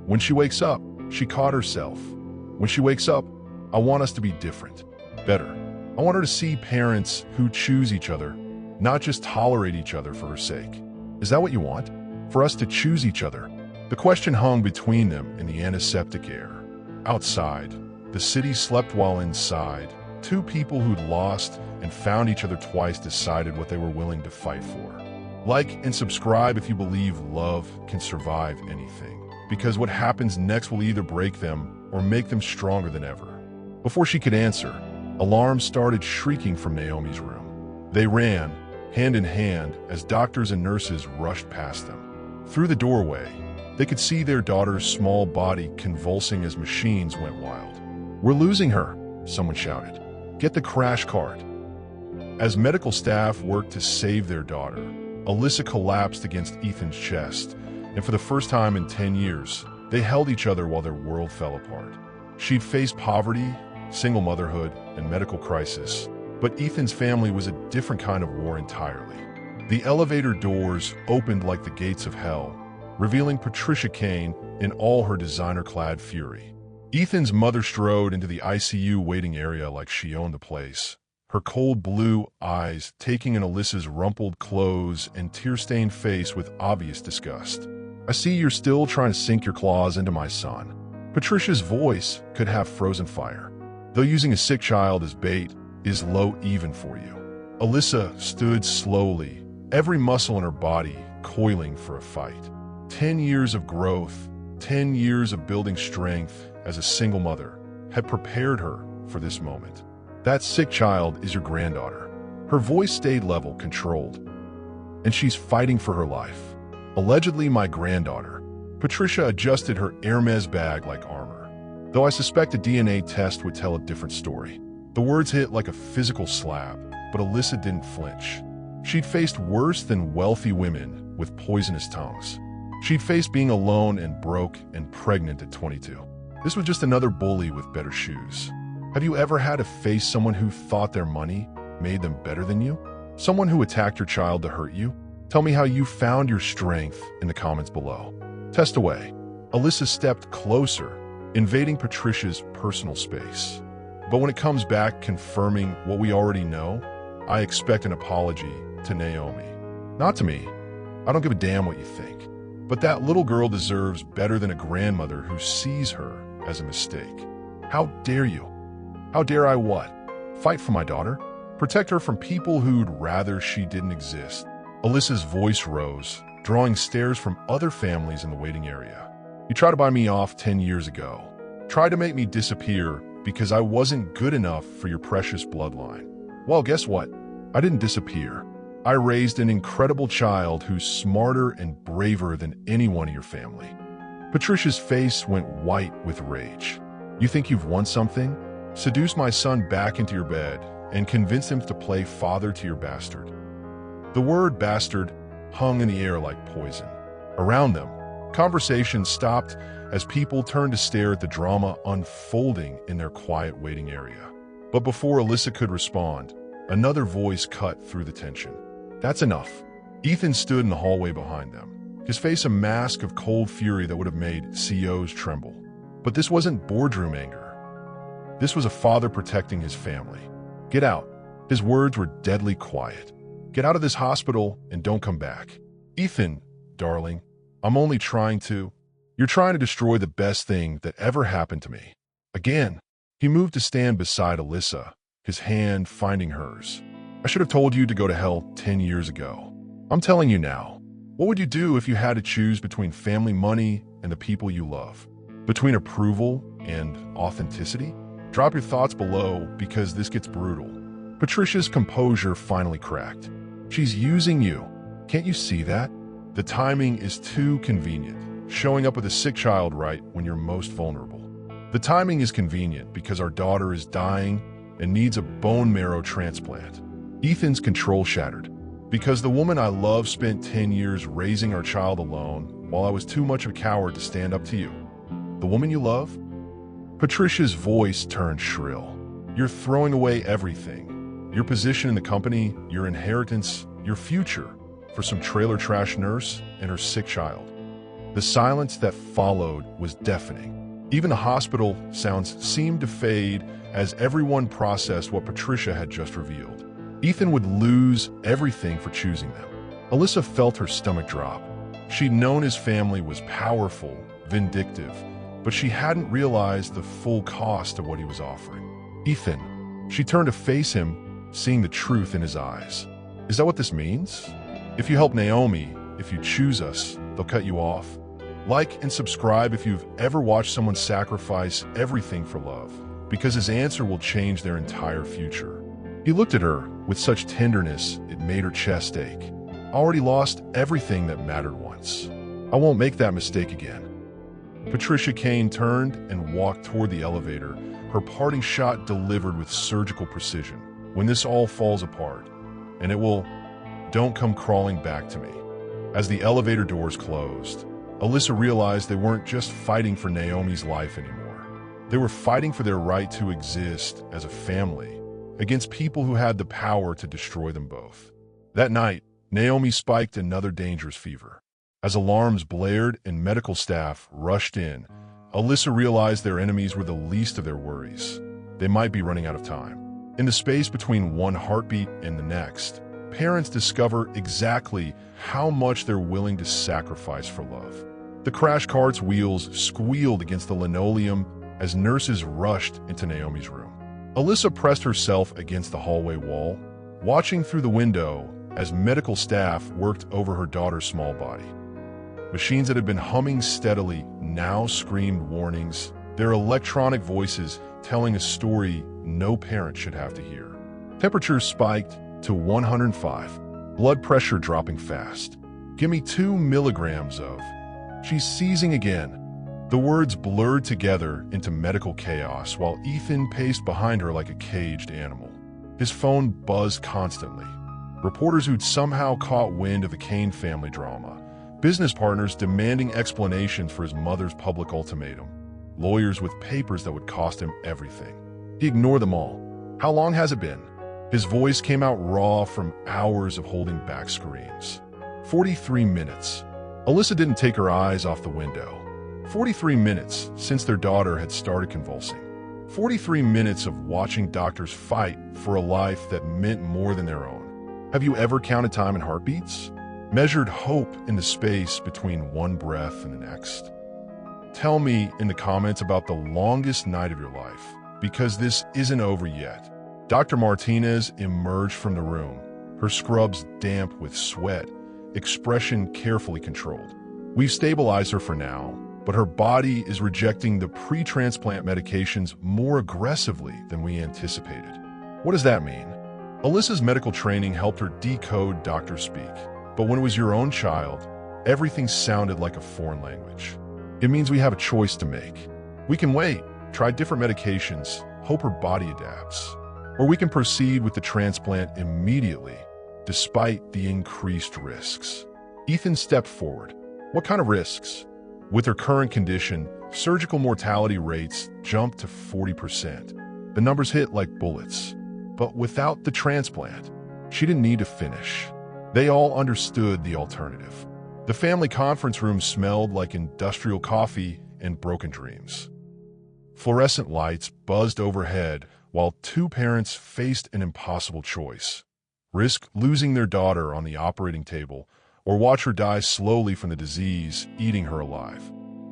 When she wakes up, she caught herself. When she wakes up, I want us to be different, better. I want her to see parents who choose each other, not just tolerate each other for her sake. Is that what you want? For us to choose each other?" The question hung between them in the antiseptic air. Outside, the city slept while inside. 2 people who'd lost and found each other twice decided what they were willing to fight for. Like and subscribe if you believe love can survive anything, because what happens next will either break them or make them stronger than ever. Before she could answer, alarms started shrieking from Naomi's room. They ran, hand in hand, as doctors and nurses rushed past them. Through the doorway, they could see their daughter's small body convulsing as machines went wild. "We're losing her," someone shouted. "Get the crash cart." As medical staff worked to save their daughter, Alyssa collapsed against Ethan's chest, and for the first time in 10 years, they held each other while their world fell apart. She'd faced poverty, single motherhood, and medical crisis, but Ethan's family was a different kind of war entirely. The elevator doors opened like the gates of hell, revealing Patricia Kane in all her designer-clad fury. Ethan's mother strode into the ICU waiting area like she owned the place, her cold blue eyes taking in Alyssa's rumpled clothes and tear-stained face with obvious disgust. "I see you're still trying to sink your claws into my son." Patricia's voice could have frozen fire. "Though using a sick child as bait is low even for you." Alyssa stood slowly, every muscle in her body coiling for a fight. 10 years of growth, 10 years of building strength as a single mother had prepared her for this moment. "That sick child is your granddaughter." Her voice stayed level, controlled. "And she's fighting for her life. Allegedly my granddaughter." Patricia adjusted her Hermes bag like armor, though I suspect a DNA test would tell a different story. The words hit like a physical slap, but Alyssa didn't flinch. She'd faced worse than wealthy women with poisonous tongues. She'd faced being alone and broke and pregnant at 22. This was just another bully with better shoes. Have you ever had to face someone who thought their money made them better than you? Someone who attacked your child to hurt you? Tell me how you found your strength in the comments below. Test away. Alyssa stepped closer, invading Patricia's personal space. But when it comes back confirming what we already know, I expect an apology to Naomi. Not to me. I don't give a damn what you think. But that little girl deserves better than a grandmother who sees her as a mistake. How dare you? How dare I what? Fight for my daughter? Protect her from people who'd rather she didn't exist. Alyssa's voice rose, drawing stares from other families in the waiting area. You tried to buy me off 10 years ago. Tried to make me disappear because I wasn't good enough for your precious bloodline. Well, guess what? I didn't disappear. I raised an incredible child who's smarter and braver than anyone in your family. Patricia's face went white with rage. You think you've won something? Seduce my son back into your bed and convince him to play father to your bastard. The word bastard hung in the air like poison. Around them, conversation stopped as people turned to stare at the drama unfolding in their quiet waiting area. But before Alyssa could respond, another voice cut through the tension. That's enough. Ethan stood in the hallway behind them, his face a mask of cold fury that would have made CEOs tremble. But this wasn't boardroom anger. This was a father protecting his family. Get out. His words were deadly quiet. Get out of this hospital and don't come back. Ethan, darling, I'm only trying to... You're trying to destroy the best thing that ever happened to me. Again, he moved to stand beside Alyssa, his hand finding hers. I should have told you to go to hell 10 years ago. I'm telling you now. What would you do if you had to choose between family money and the people you love? Between approval and authenticity? Drop your thoughts below because this gets brutal. Patricia's composure finally cracked. She's using you. Can't you see that? The timing is too convenient, showing up with a sick child right when you're most vulnerable. The timing is convenient because our daughter is dying and needs a bone marrow transplant. Ethan's control shattered because the woman I love spent 10 years raising our child alone while I was too much of a coward to stand up to you. The woman you love? Patricia's voice turned shrill. You're throwing away everything. Your position in the company, your inheritance, your future, for some trailer trash nurse and her sick child. The silence that followed was deafening. Even the hospital sounds seemed to fade as everyone processed what Patricia had just revealed. Ethan would lose everything for choosing them. Alyssa felt her stomach drop. She'd known his family was powerful, vindictive, but she hadn't realized the full cost of what he was offering. Ethan, she turned to face him, seeing the truth in his eyes. Is that what this means? If you help Naomi, if you choose us, they'll cut you off. Like and subscribe if you've ever watched someone sacrifice everything for love, because his answer will change their entire future. He looked at her with such tenderness it made her chest ache. I already lost everything that mattered once. I won't make that mistake again. Patricia Kane turned and walked toward the elevator, her parting shot delivered with surgical precision. When this all falls apart, and it will, don't come crawling back to me. As the elevator doors closed, Alyssa realized they weren't just fighting for Naomi's life anymore. They were fighting for their right to exist as a family against people who had the power to destroy them both. That night, Naomi spiked another dangerous fever. As alarms blared and medical staff rushed in, Alyssa realized their enemies were the least of their worries. They might be running out of time. In the space between one heartbeat and the next, parents discover exactly how much they're willing to sacrifice for love. The crash cart's wheels squealed against the linoleum as nurses rushed into Naomi's room. Alyssa pressed herself against the hallway wall, watching through the window as medical staff worked over her daughter's small body. Machines that had been humming steadily now screamed warnings, their electronic voices telling a story no parent should have to hear. Temperatures spiked to 105, blood pressure dropping fast. Give me 2 milligrams of... She's seizing again. The words blurred together into medical chaos while Ethan paced behind her like a caged animal. His phone buzzed constantly. Reporters who'd somehow caught wind of the Kane family drama. Business partners demanding explanations for his mother's public ultimatum. Lawyers with papers that would cost him everything. He ignored them all. How long has it been? His voice came out raw from hours of holding back screams. 43 minutes. Alyssa didn't take her eyes off the window. 43 minutes since their daughter had started convulsing. 43 minutes of watching doctors fight for a life that meant more than their own. Have you ever counted time in heartbeats? Measured hope in the space between one breath and the next? Tell me in the comments about the longest night of your life, because this isn't over yet. Dr. Martinez emerged from the room, her scrubs damp with sweat, expression carefully controlled. We've stabilized her for now, but her body is rejecting the pre-transplant medications more aggressively than we anticipated. What does that mean? Alyssa's medical training helped her decode doctor speak, but when it was your own child, everything sounded like a foreign language. It means we have a choice to make. We can wait, try different medications, hope her body adapts. Or we can proceed with the transplant immediately, despite the increased risks. Ethan stepped forward. What kind of risks? With her current condition, surgical mortality rates jumped to 40%. The numbers hit like bullets. But without the transplant, she didn't need to finish. They all understood the alternative. The family conference room smelled like industrial coffee and broken dreams. Fluorescent lights buzzed overhead while two parents faced an impossible choice. Risk losing their daughter on the operating table or watch her die slowly from the disease eating her alive.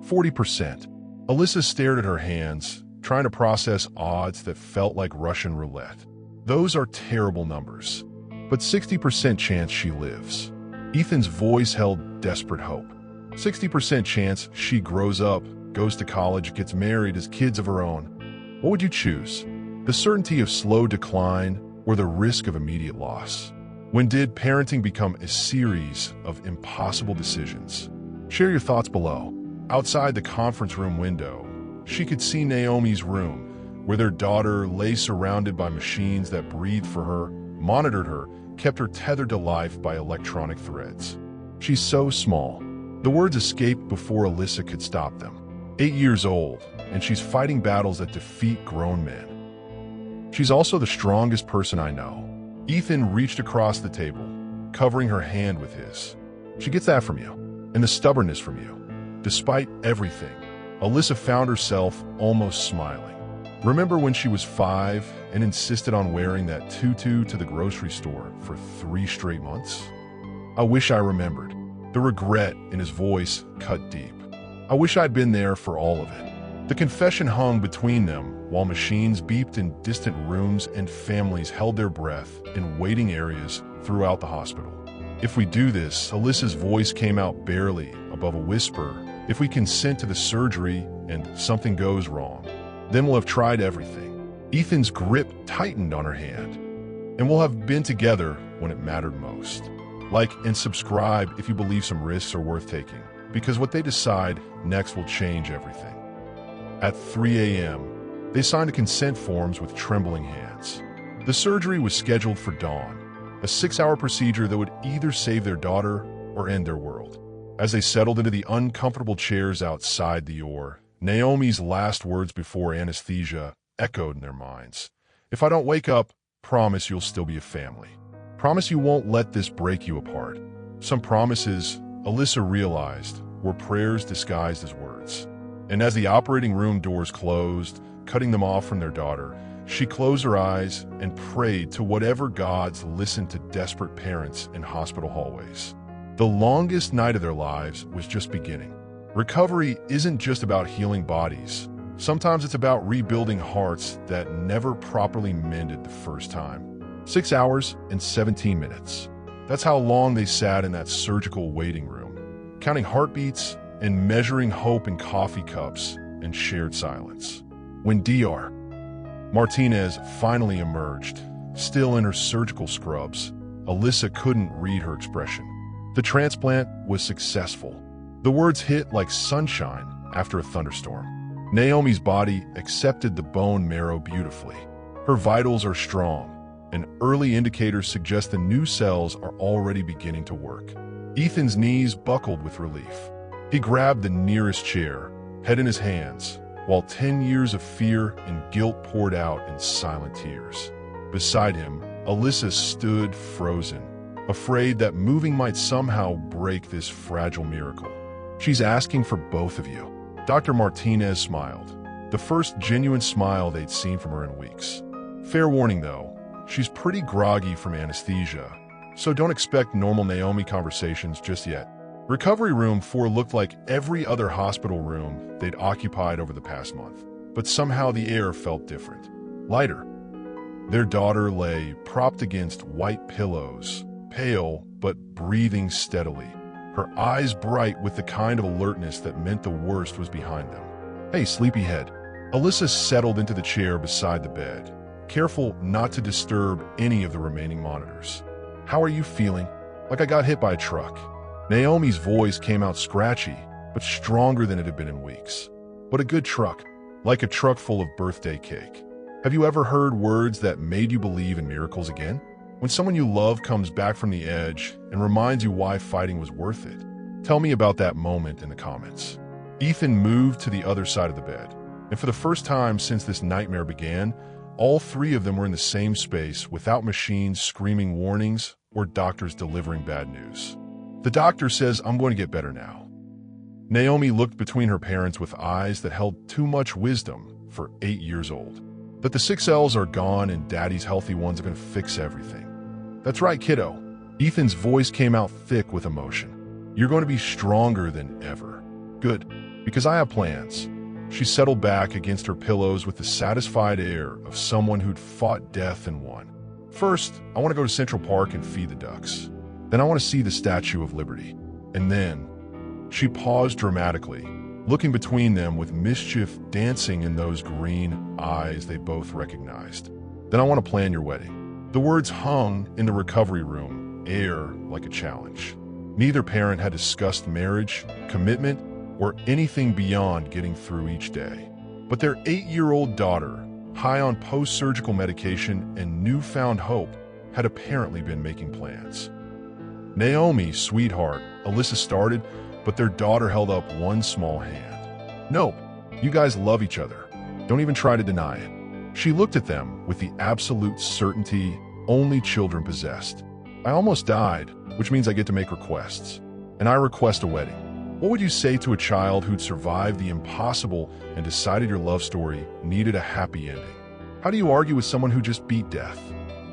40%. Alyssa stared at her hands, trying to process odds that felt like Russian roulette. Those are terrible numbers, but 60% chance she lives. Ethan's voice held desperate hope. 60% chance she grows up, goes to college, gets married, has kids of her own. What would you choose? The certainty of slow decline or the risk of immediate loss? When did parenting become a series of impossible decisions? Share your thoughts below. Outside the conference room window, she could see Naomi's room, where their daughter lay surrounded by machines that breathed for her, monitored her, kept her tethered to life by electronic threads. She's so small. The words escaped before Alyssa could stop them. 8 years old, and she's fighting battles that defeat grown men. She's also the strongest person I know. Ethan reached across the table, covering her hand with his. She gets that from you, and the stubbornness from you. Despite everything, Alyssa found herself almost smiling. Remember when she was 5 and insisted on wearing that tutu to the grocery store for 3 straight months? I wish I remembered. The regret in his voice cut deep. I wish I'd been there for all of it. The confession hung between them while machines beeped in distant rooms and families held their breath in waiting areas throughout the hospital. If we do this, Alyssa's voice came out barely above a whisper. If we consent to the surgery and something goes wrong, then we'll have tried everything. Ethan's grip tightened on her hand, and we'll have been together when it mattered most. Like and subscribe if you believe some risks are worth taking, because what they decide next will change everything. At 3 a.m., they signed the consent forms with trembling hands. The surgery was scheduled for dawn, a 6-hour procedure that would either save their daughter or end their world. As they settled into the uncomfortable chairs outside the OR, Naomi's last words before anesthesia echoed in their minds. If I don't wake up, promise you'll still be a family. Promise you won't let this break you apart. Some promises, Alyssa realized, were prayers disguised as words. And as the operating room doors closed, cutting them off from their daughter, she closed her eyes and prayed to whatever gods listened to desperate parents in hospital hallways. The longest night of their lives was just beginning. Recovery isn't just about healing bodies. Sometimes it's about rebuilding hearts that never properly mended the first time. 6 hours and 17 minutes. That's how long they sat in that surgical waiting room, counting heartbeats and measuring hope in coffee cups and shared silence. When Dr. Martinez finally emerged, still in her surgical scrubs, Alyssa couldn't read her expression. The transplant was successful. The words hit like sunshine after a thunderstorm. Naomi's body accepted the bone marrow beautifully. Her vitals are strong, and early indicators suggest the new cells are already beginning to work. Ethan's knees buckled with relief. He grabbed the nearest chair, head in his hands, while 10 years of fear and guilt poured out in silent tears. Beside him, Alyssa stood frozen, afraid that moving might somehow break this fragile miracle. She's asking for both of you. Dr. Martinez smiled. the first genuine smile they'd seen from her in weeks. Fair warning though, she's pretty groggy from anesthesia, so don't expect normal Naomi conversations just yet. Recovery Room 4 looked like every other hospital room they'd occupied over the past month, but somehow the air felt different, lighter. Their daughter lay propped against white pillows, pale but breathing steadily, her eyes bright with the kind of alertness that meant the worst was behind them. "Hey, sleepyhead." Alyssa settled into the chair beside the bed, careful not to disturb any of the remaining monitors. "How are you feeling?" "Like I got hit by a truck." Naomi's voice came out scratchy, but stronger than it had been in weeks. "But a good truck, like a truck full of birthday cake." Have you ever heard words that made you believe in miracles again? When someone you love comes back from the edge and reminds you why fighting was worth it. Tell me about that moment in the comments. Ethan moved to the other side of the bed, and for the first time since this nightmare began, all three of them were in the same space without machines screaming warnings or doctors delivering bad news. "The doctor says I'm going to get better now." Naomi looked between her parents with eyes that held too much wisdom for 8 years old. "That the 6Ls are gone and Daddy's healthy ones are going to fix everything." "That's right, kiddo." Ethan's voice came out thick with emotion. "You're going to be stronger than ever." "Good, because I have plans." She settled back against her pillows with the satisfied air of someone who'd fought death and won. "First, I want to go to Central Park and feed the ducks. Then I want to see the Statue of Liberty. And then..." She paused dramatically, looking between them with mischief dancing in those green eyes they both recognized. "Then I want to plan your wedding." The words hung in the recovery room, air like a challenge. Neither parent had discussed marriage, commitment, or anything beyond getting through each day. But their 8-year-old daughter, high on post-surgical medication and newfound hope, had apparently been making plans. "Naomi, sweetheart," Alyssa started, but their daughter held up one small hand. "Nope, you guys love each other. Don't even try to deny it." She looked at them with the absolute certainty only children possessed. "I almost died, which means I get to make requests. And I request a wedding." What would you say to a child who'd survived the impossible and decided your love story needed a happy ending? How do you argue with someone who just beat death?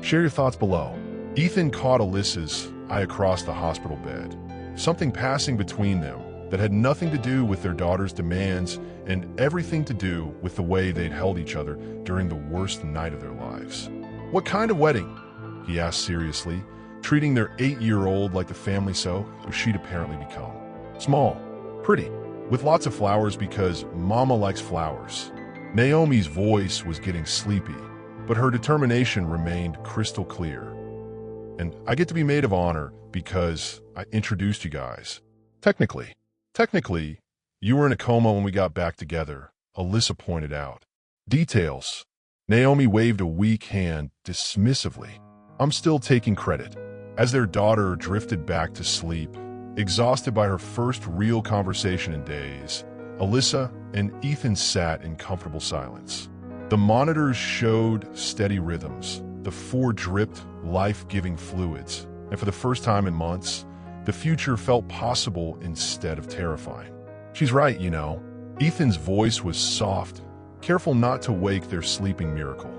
Share your thoughts below. Ethan caught Alyssa's eye across the hospital bed, something passing between them that had nothing to do with their daughter's demands and everything to do with the way they'd held each other during the worst night of their lives. "What kind of wedding?" he asked seriously, treating their 8-year-old like the family who she'd apparently become. "Small, pretty, with lots of flowers because Mama likes flowers." Naomi's voice was getting sleepy, but her determination remained crystal clear. "And I get to be maid of honor because I introduced you guys. Technically, you were in a coma when we got back together," Alyssa pointed out. "Details." Naomi waved a weak hand dismissively. "I'm still taking credit." As their daughter drifted back to sleep, exhausted by her first real conversation in days, Alyssa and Ethan sat in comfortable silence. The monitors showed steady rhythms. The 4 dripped life-giving fluids, and for the first time in months, the future felt possible instead of terrifying. "She's right, you know." Ethan's voice was soft, careful not to wake their sleeping miracle.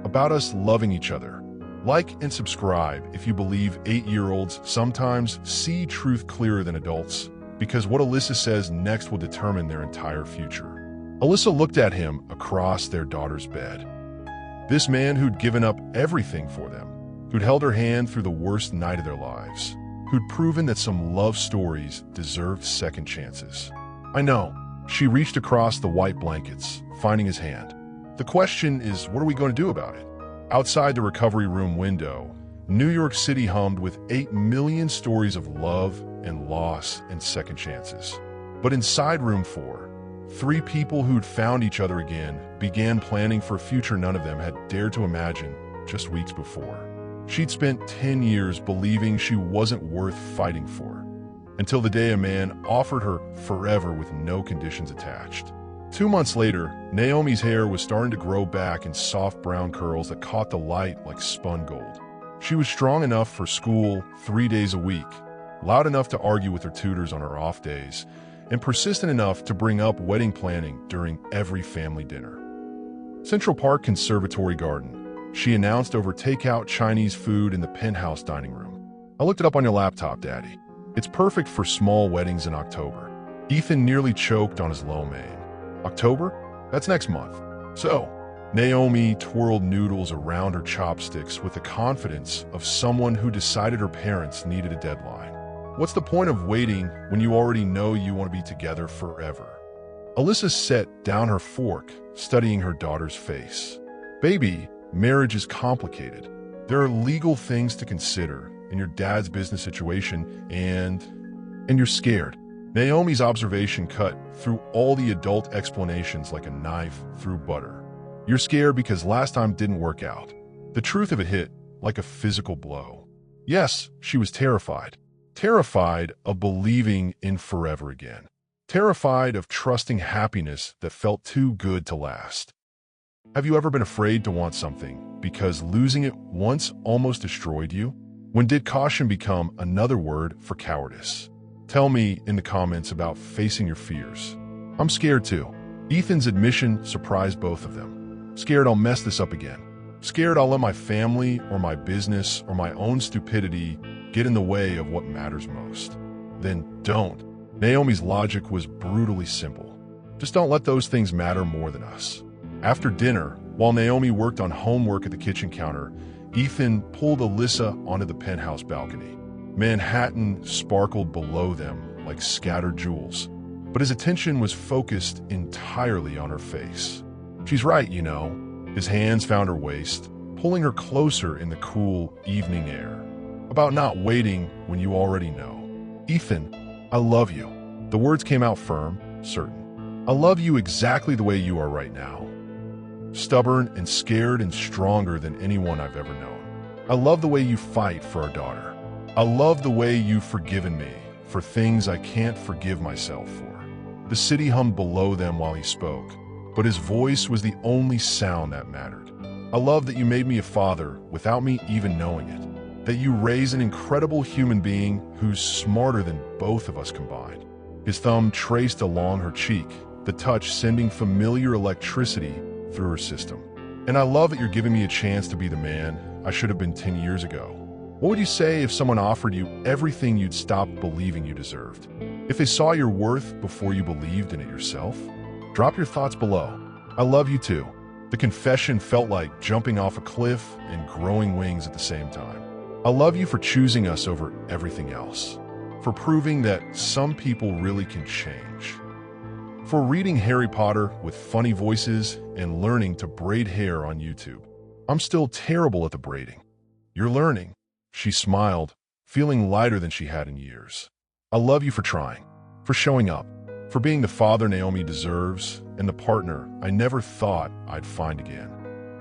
"About us loving each other." Like and subscribe if you believe 8-year-olds sometimes see truth clearer than adults, because what Alyssa says next will determine their entire future. Alyssa looked at him across their daughter's bed. This man who'd given up everything for them, who'd held her hand through the worst night of their lives, who'd proven that some love stories deserved second chances. "I know." She reached across the white blankets, finding his hand. "The question is, what are we going to do about it?" Outside the recovery room window, New York City hummed with 8 million stories of love and loss and second chances. But inside room 4, 3 people who'd found each other again began planning for a future none of them had dared to imagine just weeks before. She'd spent 10 years believing she wasn't worth fighting for, until the day a man offered her forever with no conditions attached. 2 months later, Naomi's hair was starting to grow back in soft brown curls that caught the light like spun gold. She was strong enough for school 3 days a week, loud enough to argue with her tutors on her off days, and persistent enough to bring up wedding planning during every family dinner. Central Park Conservatory Garden. She announced over takeout Chinese food in the penthouse dining room. I looked it up on your laptop, Daddy. It's perfect for small weddings in October. Ethan nearly choked on his lo mein. October? That's next month. So, Naomi twirled noodles around her chopsticks with the confidence of someone who decided her parents needed a deadline. What's the point of waiting when you already know you want to be together forever? Alyssa set down her fork, studying her daughter's face. Baby, marriage is complicated. There are legal things to consider in your dad's business situation, and you're scared. Naomi's observation cut through all the adult explanations like a knife through butter. You're scared because last time didn't work out. The truth of it hit like a physical blow. Yes, she was terrified. Terrified of believing in forever again. Terrified of trusting happiness that felt too good to last. Have you ever been afraid to want something because losing it once almost destroyed you? When did caution become another word for cowardice? Tell me in the comments about facing your fears. I'm scared too. Ethan's admission surprised both of them. Scared I'll mess this up again. Scared I'll let my family or my business or my own stupidity get in the way of what matters most. Then don't. Naomi's logic was brutally simple. Just don't let those things matter more than us. After dinner, while Naomi worked on homework at the kitchen counter, Ethan pulled Alyssa onto the penthouse balcony. Manhattan sparkled below them like scattered jewels, but his attention was focused entirely on her face. She's right, you know. His hands found her waist, pulling her closer in the cool evening air. About not waiting when you already know. Ethan, I love you. The words came out firm, certain. I love you exactly the way you are right now. Stubborn and scared and stronger than anyone I've ever known. I love the way you fight for our daughter. I love the way you've forgiven me for things I can't forgive myself for. The city hummed below them while he spoke, but his voice was the only sound that mattered. I love that you made me a father without me even knowing it. That you raised an incredible human being who's smarter than both of us combined. His thumb traced along her cheek, the touch sending familiar electricity through her system. And I love that you're giving me a chance to be the man I should have been 10 years ago. What would you say if someone offered you everything you'd stopped believing you deserved? If they saw your worth before you believed in it yourself? Drop your thoughts below. I love you too. The confession felt like jumping off a cliff and growing wings at the same time. I love you for choosing us over everything else. For proving that some people really can change. For reading Harry Potter with funny voices and learning to braid hair on YouTube. I'm still terrible at the braiding. You're learning. She smiled, feeling lighter than she had in years. I love you for trying, for showing up, for being the father Naomi deserves and the partner I never thought I'd find again.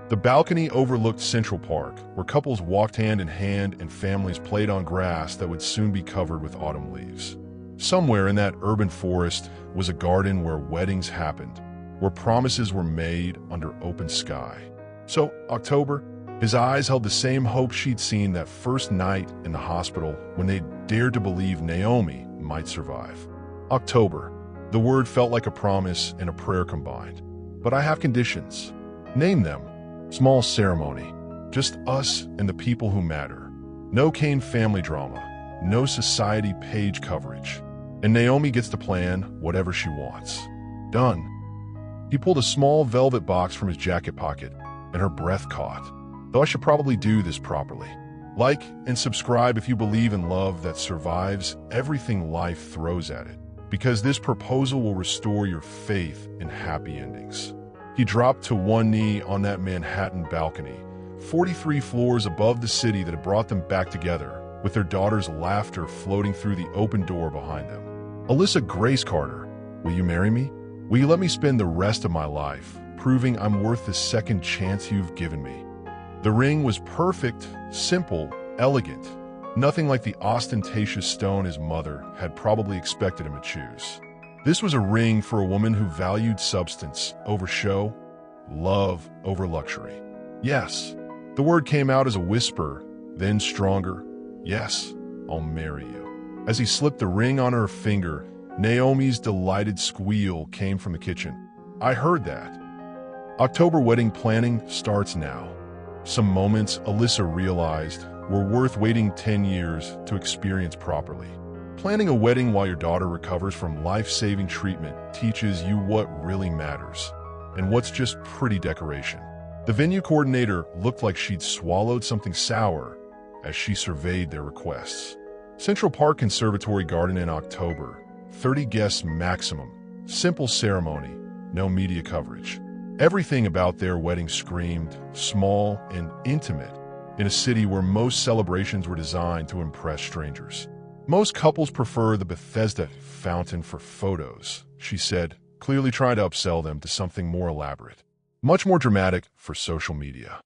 The balcony overlooked Central Park, where couples walked hand in hand and families played on grass that would soon be covered with autumn leaves. Somewhere in that urban forest was a garden where weddings happened, where promises were made under open sky. So, October, his eyes held the same hope she'd seen that first night in the hospital when they dared to believe Naomi might survive. October, the word felt like a promise and a prayer combined. But I have conditions. Name them. Small ceremony. Just us and the people who matter. No Kane family drama. No society page coverage. And Naomi gets to plan whatever she wants. Done. He pulled a small velvet box from his jacket pocket, and her breath caught. Though I should probably do this properly. Like and subscribe if you believe in love that survives everything life throws at it, because this proposal will restore your faith in happy endings. He dropped to one knee on that Manhattan balcony, 43 floors above the city that had brought them back together, with their daughter's laughter floating through the open door behind them. Alyssa Grace Carter, will you marry me? Will you let me spend the rest of my life proving I'm worth the second chance you've given me? The ring was perfect, simple, elegant, nothing like the ostentatious stone his mother had probably expected him to choose. This was a ring for a woman who valued substance over show, love over luxury. Yes, the word came out as a whisper, then stronger. Yes, I'll marry you. As he slipped the ring on her finger, Naomi's delighted squeal came from the kitchen. I heard that. October wedding planning starts now. Some moments Alyssa realized were worth waiting 10 years to experience properly. Planning a wedding while your daughter recovers from life-saving treatment teaches you what really matters and what's just pretty decoration. The venue coordinator looked like she'd swallowed something sour as she surveyed their requests. Central Park Conservatory Garden in October, 30 guests maximum, simple ceremony, no media coverage. Everything about their wedding screamed small and intimate in a city where most celebrations were designed to impress strangers. Most couples prefer the Bethesda fountain for photos, she said, clearly trying to upsell them to something more elaborate, much more dramatic for social media.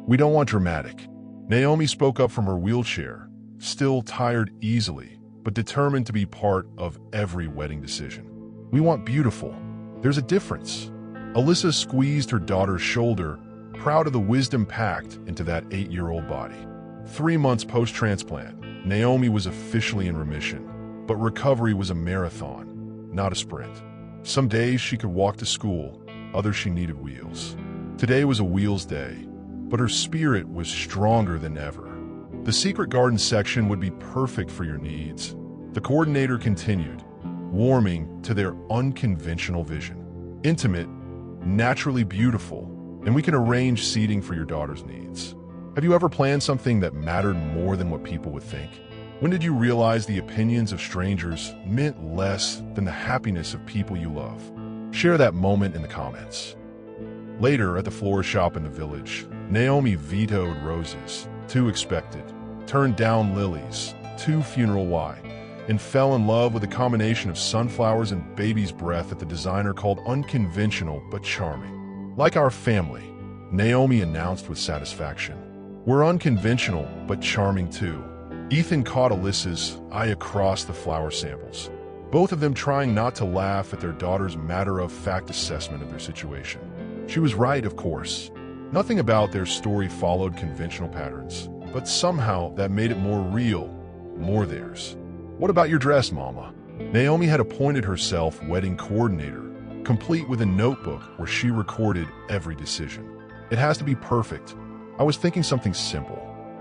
We don't want dramatic. Naomi spoke up from her wheelchair, still tired easily, but determined to be part of every wedding decision. We want beautiful. There's a difference. Alyssa squeezed her daughter's shoulder, proud of the wisdom packed into that 8-year-old body. 3 months post-transplant, Naomi was officially in remission, but recovery was a marathon, not a sprint. Some days she could walk to school, others she needed wheels. Today was a wheels day, but her spirit was stronger than ever. The secret garden section would be perfect for your needs. The coordinator continued, warming to their unconventional vision. Intimate, naturally beautiful, and we can arrange seating for your daughter's needs. Have you ever planned something that mattered more than what people would think? When did you realize the opinions of strangers meant less than the happiness of people you love? Share that moment in the comments. Later, at the florist shop in the village, Naomi vetoed roses, too expected, turned down lilies, too funeral-y, and fell in love with a combination of sunflowers and baby's breath that the designer called unconventional but charming. Like our family, Naomi announced with satisfaction. We're unconventional but charming too. Ethan caught Alyssa's eye across the flower samples, both of them trying not to laugh at their daughter's matter-of-fact assessment of their situation. She was right, of course. Nothing about their story followed conventional patterns, but somehow that made it more real, more theirs. What about your dress, Mama? Naomi had appointed herself wedding coordinator, complete with a notebook where she recorded every decision. It has to be perfect. I was thinking something simple.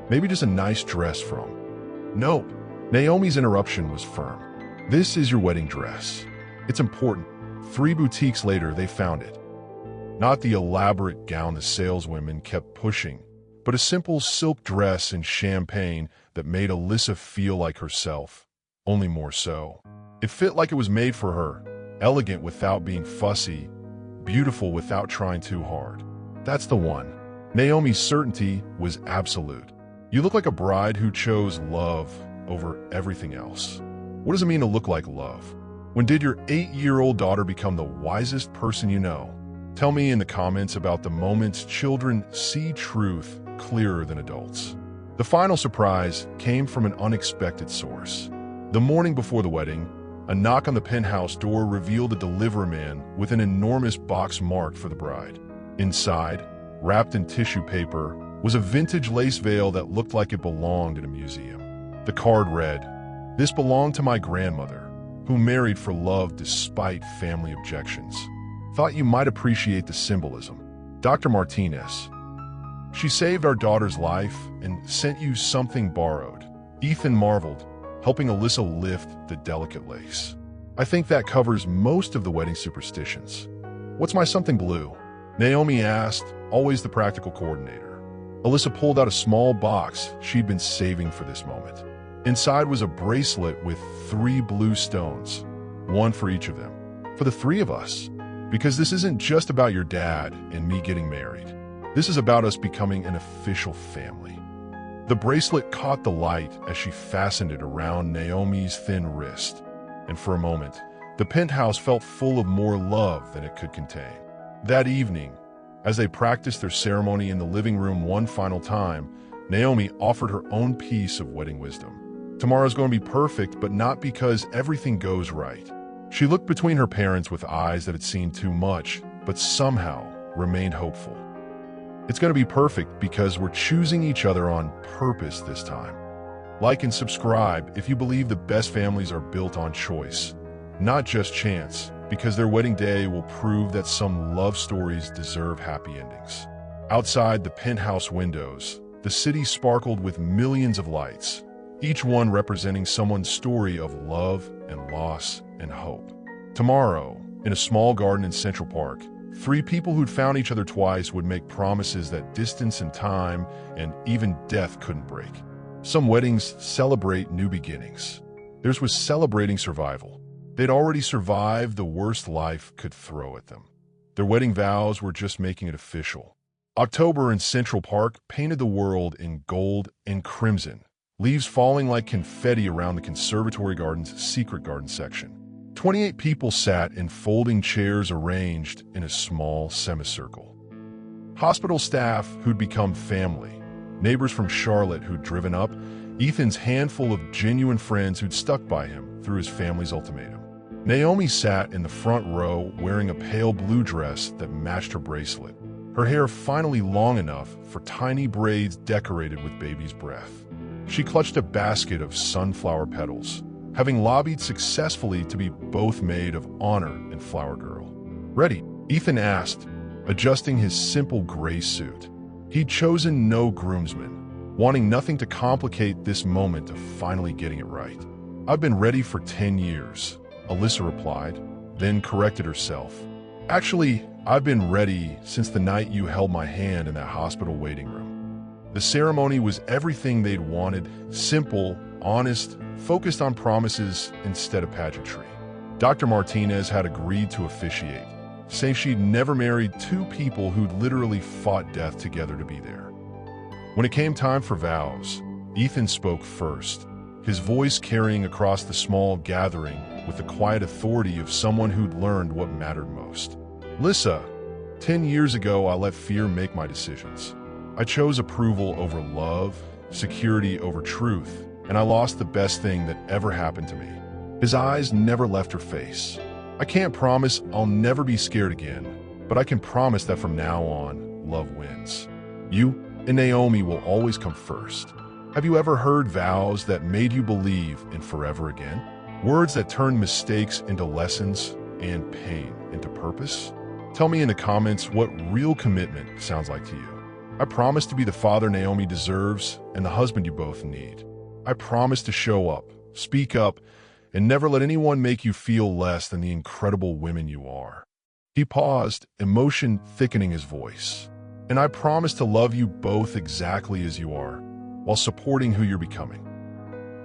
Maybe just a nice dress from. Nope. Naomi's interruption was firm. This is your wedding dress. It's important. 3 boutiques later, they found it. Not the elaborate gown the saleswomen kept pushing, but a simple silk dress in champagne that made Alyssa feel like herself, only more so. It fit like it was made for her. Elegant without being fussy, beautiful without trying too hard. That's the one. Naomi's certainty was absolute. You look like a bride who chose love over everything else. What does it mean to look like love? When did your 8-year-old daughter become the wisest person you know? Tell me in the comments about the moments children see truth clearer than adults. The final surprise came from an unexpected source. The morning before the wedding, a knock on the penthouse door revealed a delivery man with an enormous box marked for the bride. Inside, wrapped in tissue paper, was a vintage lace veil that looked like it belonged in a museum. The card read, "This belonged to my grandmother, who married for love despite family objections. Thought you might appreciate the symbolism. Dr. Martinez. She saved our daughter's life and sent you something borrowed." Ethan marveled, helping Alyssa lift the delicate lace. I think that covers most of the wedding superstitions. What's my something blue? Naomi asked, always the practical coordinator. Alyssa pulled out a small box she'd been saving for this moment. Inside was a bracelet with 3 blue stones, one for each of them. For the 3 of us. Because this isn't just about your dad and me getting married. This is about us becoming an official family. The bracelet caught the light as she fastened it around Naomi's thin wrist, and for a moment, the penthouse felt full of more love than it could contain. That evening, as they practiced their ceremony in the living room one final time, Naomi offered her own piece of wedding wisdom. Tomorrow's going to be perfect, but not because everything goes right. She looked between her parents with eyes that had seen too much, but somehow remained hopeful. It's going to be perfect because we're choosing each other on purpose this time. Like and subscribe if you believe the best families are built on choice, not just chance, because their wedding day will prove that some love stories deserve happy endings. Outside the penthouse windows, the city sparkled with millions of lights, each one representing someone's story of love and loss and hope. Tomorrow, in a small garden in Central Park, 3 people who'd found each other twice would make promises that distance and time and even death couldn't break. Some weddings celebrate new beginnings. Theirs was celebrating survival. They'd already survived the worst life could throw at them. Their wedding vows were just making it official. October in Central Park painted the world in gold and crimson, leaves falling like confetti around the Conservatory Garden's secret garden section. 28 people sat in folding chairs arranged in a small semicircle. Hospital staff who'd become family, neighbors from Charlotte who'd driven up, Ethan's handful of genuine friends who'd stuck by him through his family's ultimatum. Naomi sat in the front row wearing a pale blue dress that matched her bracelet, her hair finally long enough for tiny braids decorated with baby's breath. She clutched a basket of sunflower petals, having lobbied successfully to be both maid of honor and flower girl. "Ready?" Ethan asked, adjusting his simple gray suit. He'd chosen no groomsmen, wanting nothing to complicate this moment of finally getting it right. "I've been ready for 10 years, Alyssa replied, then corrected herself. "Actually, I've been ready since the night you held my hand in that hospital waiting room." The ceremony was everything they'd wanted, simple, honest, focused on promises instead of pageantry. Dr. Martinez had agreed to officiate, saying she'd never married 2 people who'd literally fought death together to be there. When it came time for vows, Ethan spoke first, his voice carrying across the small gathering with the quiet authority of someone who'd learned what mattered most. "Lissa, 10 years ago I let fear make my decisions. I chose approval over love, security over truth, and I lost the best thing that ever happened to me." His eyes never left her face. "I can't promise I'll never be scared again, but I can promise that from now on, love wins. You and Naomi will always come first." Have you ever heard vows that made you believe in forever again? Words that turned mistakes into lessons and pain into purpose? Tell me in the comments what real commitment sounds like to you. I promise to be the father Naomi deserves and the husband you both need. I promise to show up, speak up, and never let anyone make you feel less than the incredible women you are. He paused, emotion thickening his voice. "And I promise to love you both exactly as you are, while supporting who you're becoming."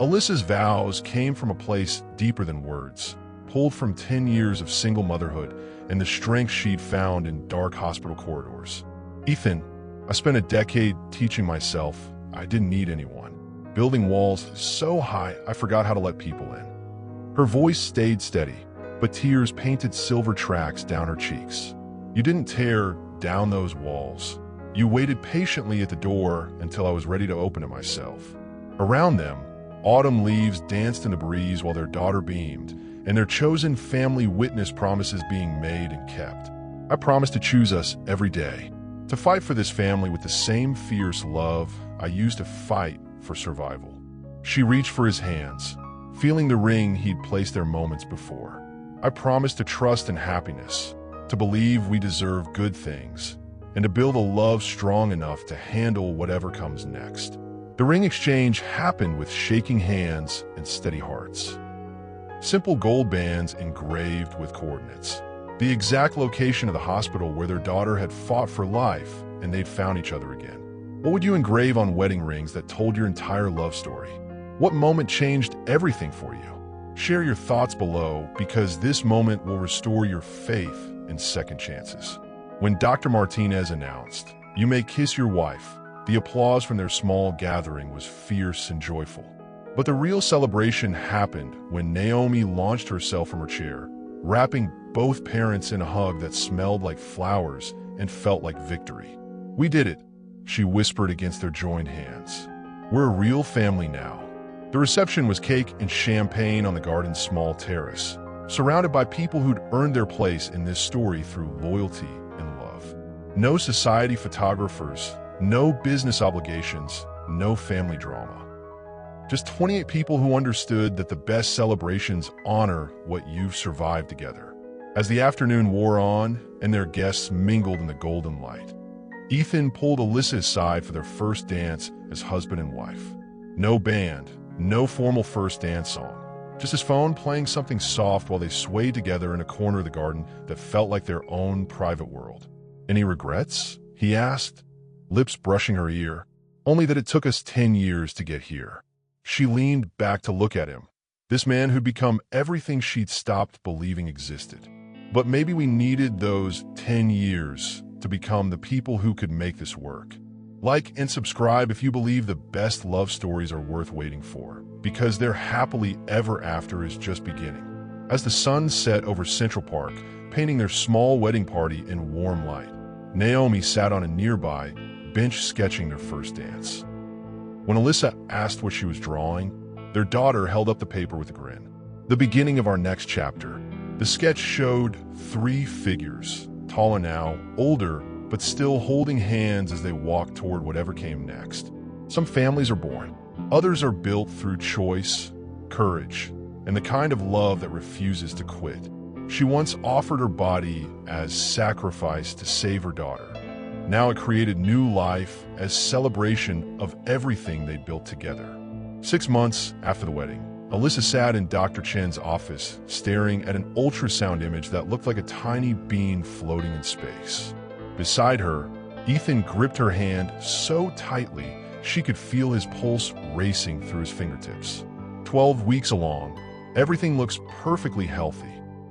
Alyssa's vows came from a place deeper than words, pulled from 10 years of single motherhood and the strength she'd found in dark hospital corridors. "Ethan, I spent a decade teaching myself I didn't need anyone, building walls so high I forgot how to let people in." Her voice stayed steady, but tears painted silver tracks down her cheeks. "You didn't tear down those walls. You waited patiently at the door until I was ready to open it myself." Around them, autumn leaves danced in the breeze while their daughter beamed, and their chosen family witnessed promises being made and kept. "I promise to choose us every day, to fight for this family with the same fierce love I used to fight for survival." She reached for his hands, feeling the ring he'd placed there moments before. "I promise to trust in happiness, to believe we deserve good things, and to build a love strong enough to handle whatever comes next." The ring exchange happened with shaking hands and steady hearts. Simple gold bands engraved with coordinates, the exact location of the hospital where their daughter had fought for life and they'd found each other again. What would you engrave on wedding rings that told your entire love story? What moment changed everything for you? Share your thoughts below, because this moment will restore your faith in second chances. When Dr. Martinez announced, "You may kiss your wife," the applause from their small gathering was fierce and joyful. But the real celebration happened when Naomi launched herself from her chair, wrapping both parents in a hug that smelled like flowers and felt like victory. "We did it," she whispered against their joined hands. "We're a real family now." The reception was cake and champagne on the garden's small terrace, surrounded by people who'd earned their place in this story through loyalty and love. No society photographers, no business obligations, no family drama. Just 28 people who understood that the best celebrations honor what you've survived together. As the afternoon wore on and their guests mingled in the golden light, Ethan pulled Alyssa aside for their first dance as husband and wife. No band, no formal first dance song, just his phone playing something soft while they swayed together in a corner of the garden that felt like their own private world. "Any regrets?" he asked, lips brushing her ear. "Only that it took us 10 years to get here." She leaned back to look at him, this man who'd become everything she'd stopped believing existed. But maybe we needed those 10 years to become the people who could make this work. Like and subscribe if you believe the best love stories are worth waiting for, because their happily ever after is just beginning. As the sun set over Central Park, painting their small wedding party in warm light, Naomi sat on a nearby bench sketching their first dance. When Alyssa asked what she was drawing, their daughter held up the paper with a grin. "The beginning of our next chapter." The sketch showed 3 figures, taller now, older, but still holding hands as they walked toward whatever came next. Some families are born. Others are built through choice, courage, and the kind of love that refuses to quit. She once offered her body as sacrifice to save her daughter. Now it created new life as celebration of everything they'd built together. 6 months after the wedding, Alyssa sat in Dr. Chen's office, staring at an ultrasound image that looked like a tiny bean floating in space. Beside her, Ethan gripped her hand so tightly she could feel his pulse racing through his fingertips. 12 weeks along, everything looks perfectly healthy.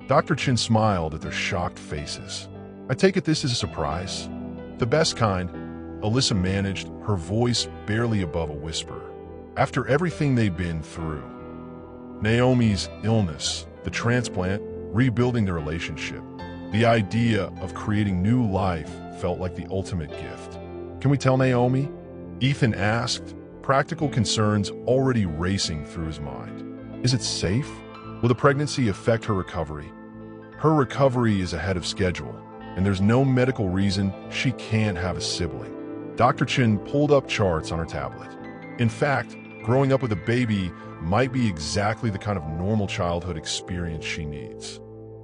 Dr. Chen smiled at their shocked faces. "I take it this is a surprise?" "The best kind," Alyssa managed, her voice barely above a whisper. After everything they'd been through, Naomi's illness, the transplant, rebuilding the relationship, the idea of creating new life felt like the ultimate gift. "Can we tell Naomi?" Ethan asked, practical concerns already racing through his mind. "Is it safe? Will the pregnancy affect her recovery?" Her recovery is ahead of schedule, and there's no medical reason she can't have a sibling. Dr. Chen pulled up charts on her tablet. In fact, growing up with a baby might be exactly the kind of normal childhood experience she needs.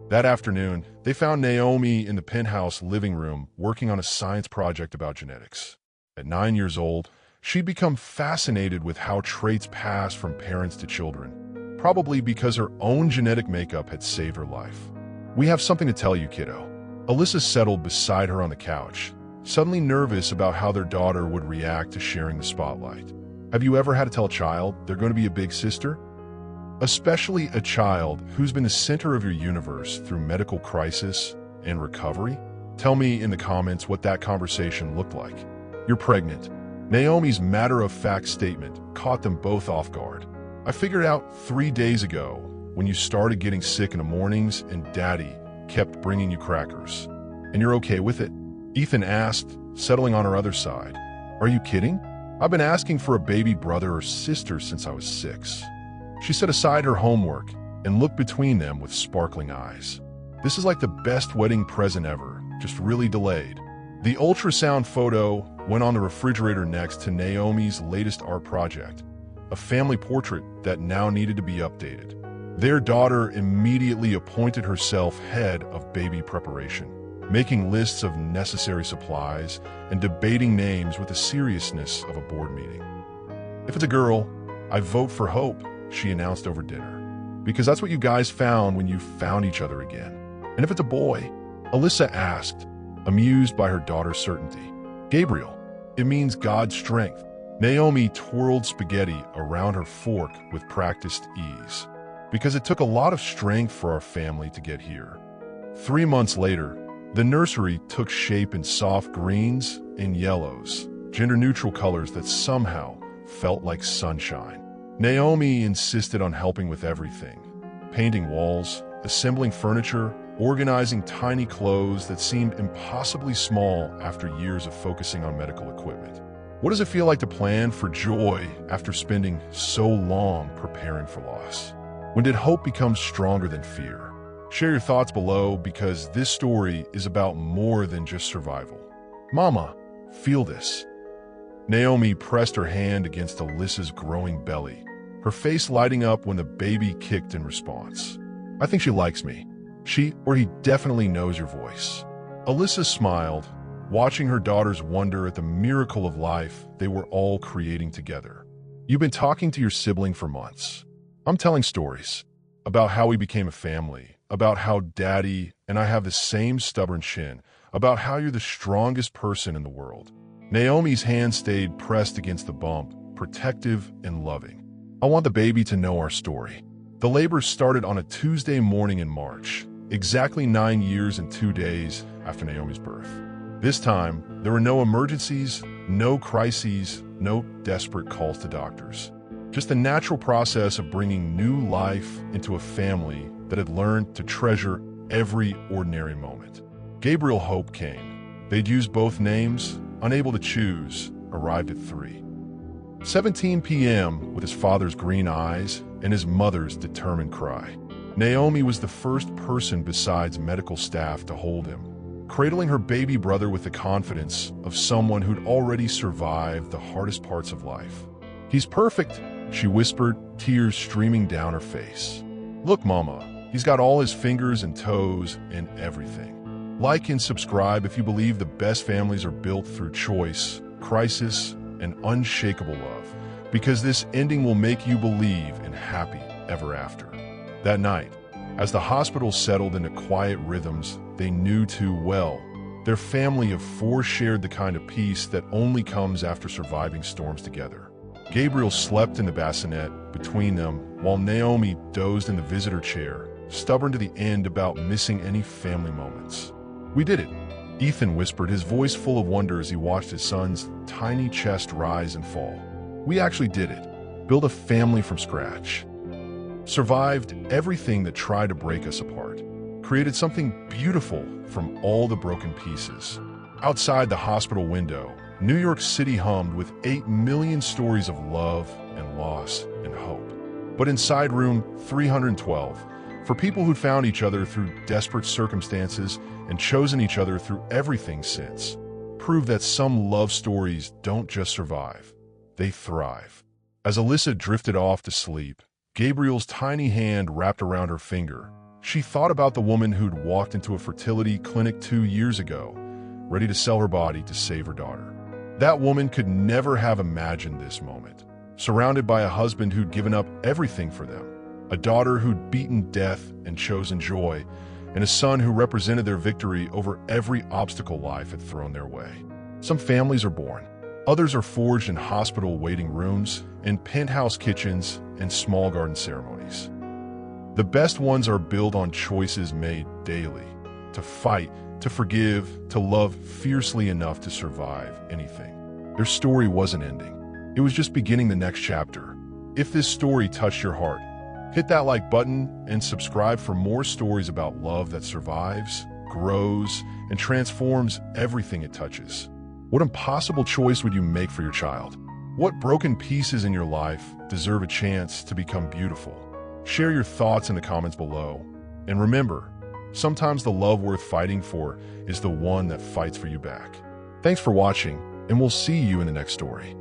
That afternoon, they found Naomi in the penthouse living room working on a science project about genetics. At 9 years old, she'd become fascinated with how traits pass from parents to children, probably because her own genetic makeup had saved her life. "We have something to tell you, kiddo." Alyssa settled beside her on the couch, suddenly nervous about how their daughter would react to sharing the spotlight. "Have you ever had to tell a child they're going to be a big sister? Especially a child who's been the center of your universe through medical crisis and recovery? Tell me in the comments what that conversation looked like. "You're pregnant." Naomi's matter-of-fact statement caught them both off guard. "I figured out 3 days ago when you started getting sick in the mornings and Daddy kept bringing you crackers. And you're okay with it?" Ethan asked, settling on her other side. "Are you kidding? I've been asking for a baby brother or sister since I was 6. She set aside her homework and looked between them with sparkling eyes. "This is like the best wedding present ever, just really delayed." The ultrasound photo went on the refrigerator next to Naomi's latest art project, a family portrait that now needed to be updated. Their daughter immediately appointed herself head of baby preparation, making lists of necessary supplies and debating names with the seriousness of a board meeting. "If it's a girl, I vote for Hope," she announced over dinner, "because that's what you guys found when you found each other again." "And if it's a boy?" Alyssa asked, amused by her daughter's certainty. "Gabriel. It means God's strength." Naomi twirled spaghetti around her fork with practiced ease. "Because it took a lot of strength for our family to get here." 3 months later, the nursery took shape in soft greens and yellows, gender-neutral colors that somehow felt like sunshine. Naomi insisted on helping with everything: painting walls, assembling furniture, organizing tiny clothes that seemed impossibly small after years of focusing on medical equipment. What does it feel like to plan for joy after spending so long preparing for loss? When did hope become stronger than fear? Share your thoughts below, because this story is about more than just survival. "Mama, feel this." Naomi pressed her hand against Alyssa's growing belly, her face lighting up when the baby kicked in response. "I think she likes me. He definitely knows your voice." Alyssa smiled, watching her daughters wonder at the miracle of life they were all creating together. "You've been talking to your sibling for months. I'm telling stories about how we became a family, about how Daddy and I have the same stubborn chin, about how you're the strongest person in the world." Naomi's hand stayed pressed against the bump, protective and loving. "I want the baby to know our story." The labor started on a Tuesday morning in March, exactly 9 years and 2 days after Naomi's birth. This time, there were no emergencies, no crises, no desperate calls to doctors. Just the natural process of bringing new life into a family that had learned to treasure every ordinary moment. Gabriel Hope Kane. They'd used both names, unable to choose, arrived at 3:17 p.m. with his father's green eyes and his mother's determined cry. Naomi was the first person besides medical staff to hold him, cradling her baby brother with the confidence of someone who'd already survived the hardest parts of life. "He's perfect," she whispered, tears streaming down her face. "Look, Mama, he's got all his fingers and toes and everything." Like and subscribe if you believe the best families are built through choice, crisis, and unshakable love, because this ending will make you believe in happy ever after. That night, as the hospital settled into quiet rhythms they knew too well, their family of 4 shared the kind of peace that only comes after surviving storms together. Gabriel slept in the bassinet between them, while Naomi dozed in the visitor chair, stubborn to the end about missing any family moments. "We did it," Ethan whispered, his voice full of wonder as he watched his son's tiny chest rise and fall. "We actually did it. Built a family from scratch. Survived everything that tried to break us apart. Created something beautiful from all the broken pieces." Outside the hospital window, New York City hummed with 8 million stories of love and loss and hope. But inside room 312, for people who'd found each other through desperate circumstances and chosen each other through everything since, proved that some love stories don't just survive, they thrive. As Alyssa drifted off to sleep, Gabriel's tiny hand wrapped around her finger, she thought about the woman who'd walked into a fertility clinic 2 years ago, ready to sell her body to save her daughter. That woman could never have imagined this moment, surrounded by a husband who'd given up everything for them, a daughter who'd beaten death and chosen joy, and a son who represented their victory over every obstacle life had thrown their way. Some families are born. Others are forged in hospital waiting rooms, in penthouse kitchens, and small garden ceremonies. The best ones are built on choices made daily, to fight, to forgive, to love fiercely enough to survive anything. Their story wasn't ending. It was just beginning the next chapter. If this story touched your heart, hit that like button and subscribe for more stories about love that survives, grows, and transforms everything it touches. What impossible choice would you make for your child? What broken pieces in your life deserve a chance to become beautiful? Share your thoughts in the comments below. And remember, sometimes the love worth fighting for is the one that fights for you back. Thanks for watching, and we'll see you in the next story.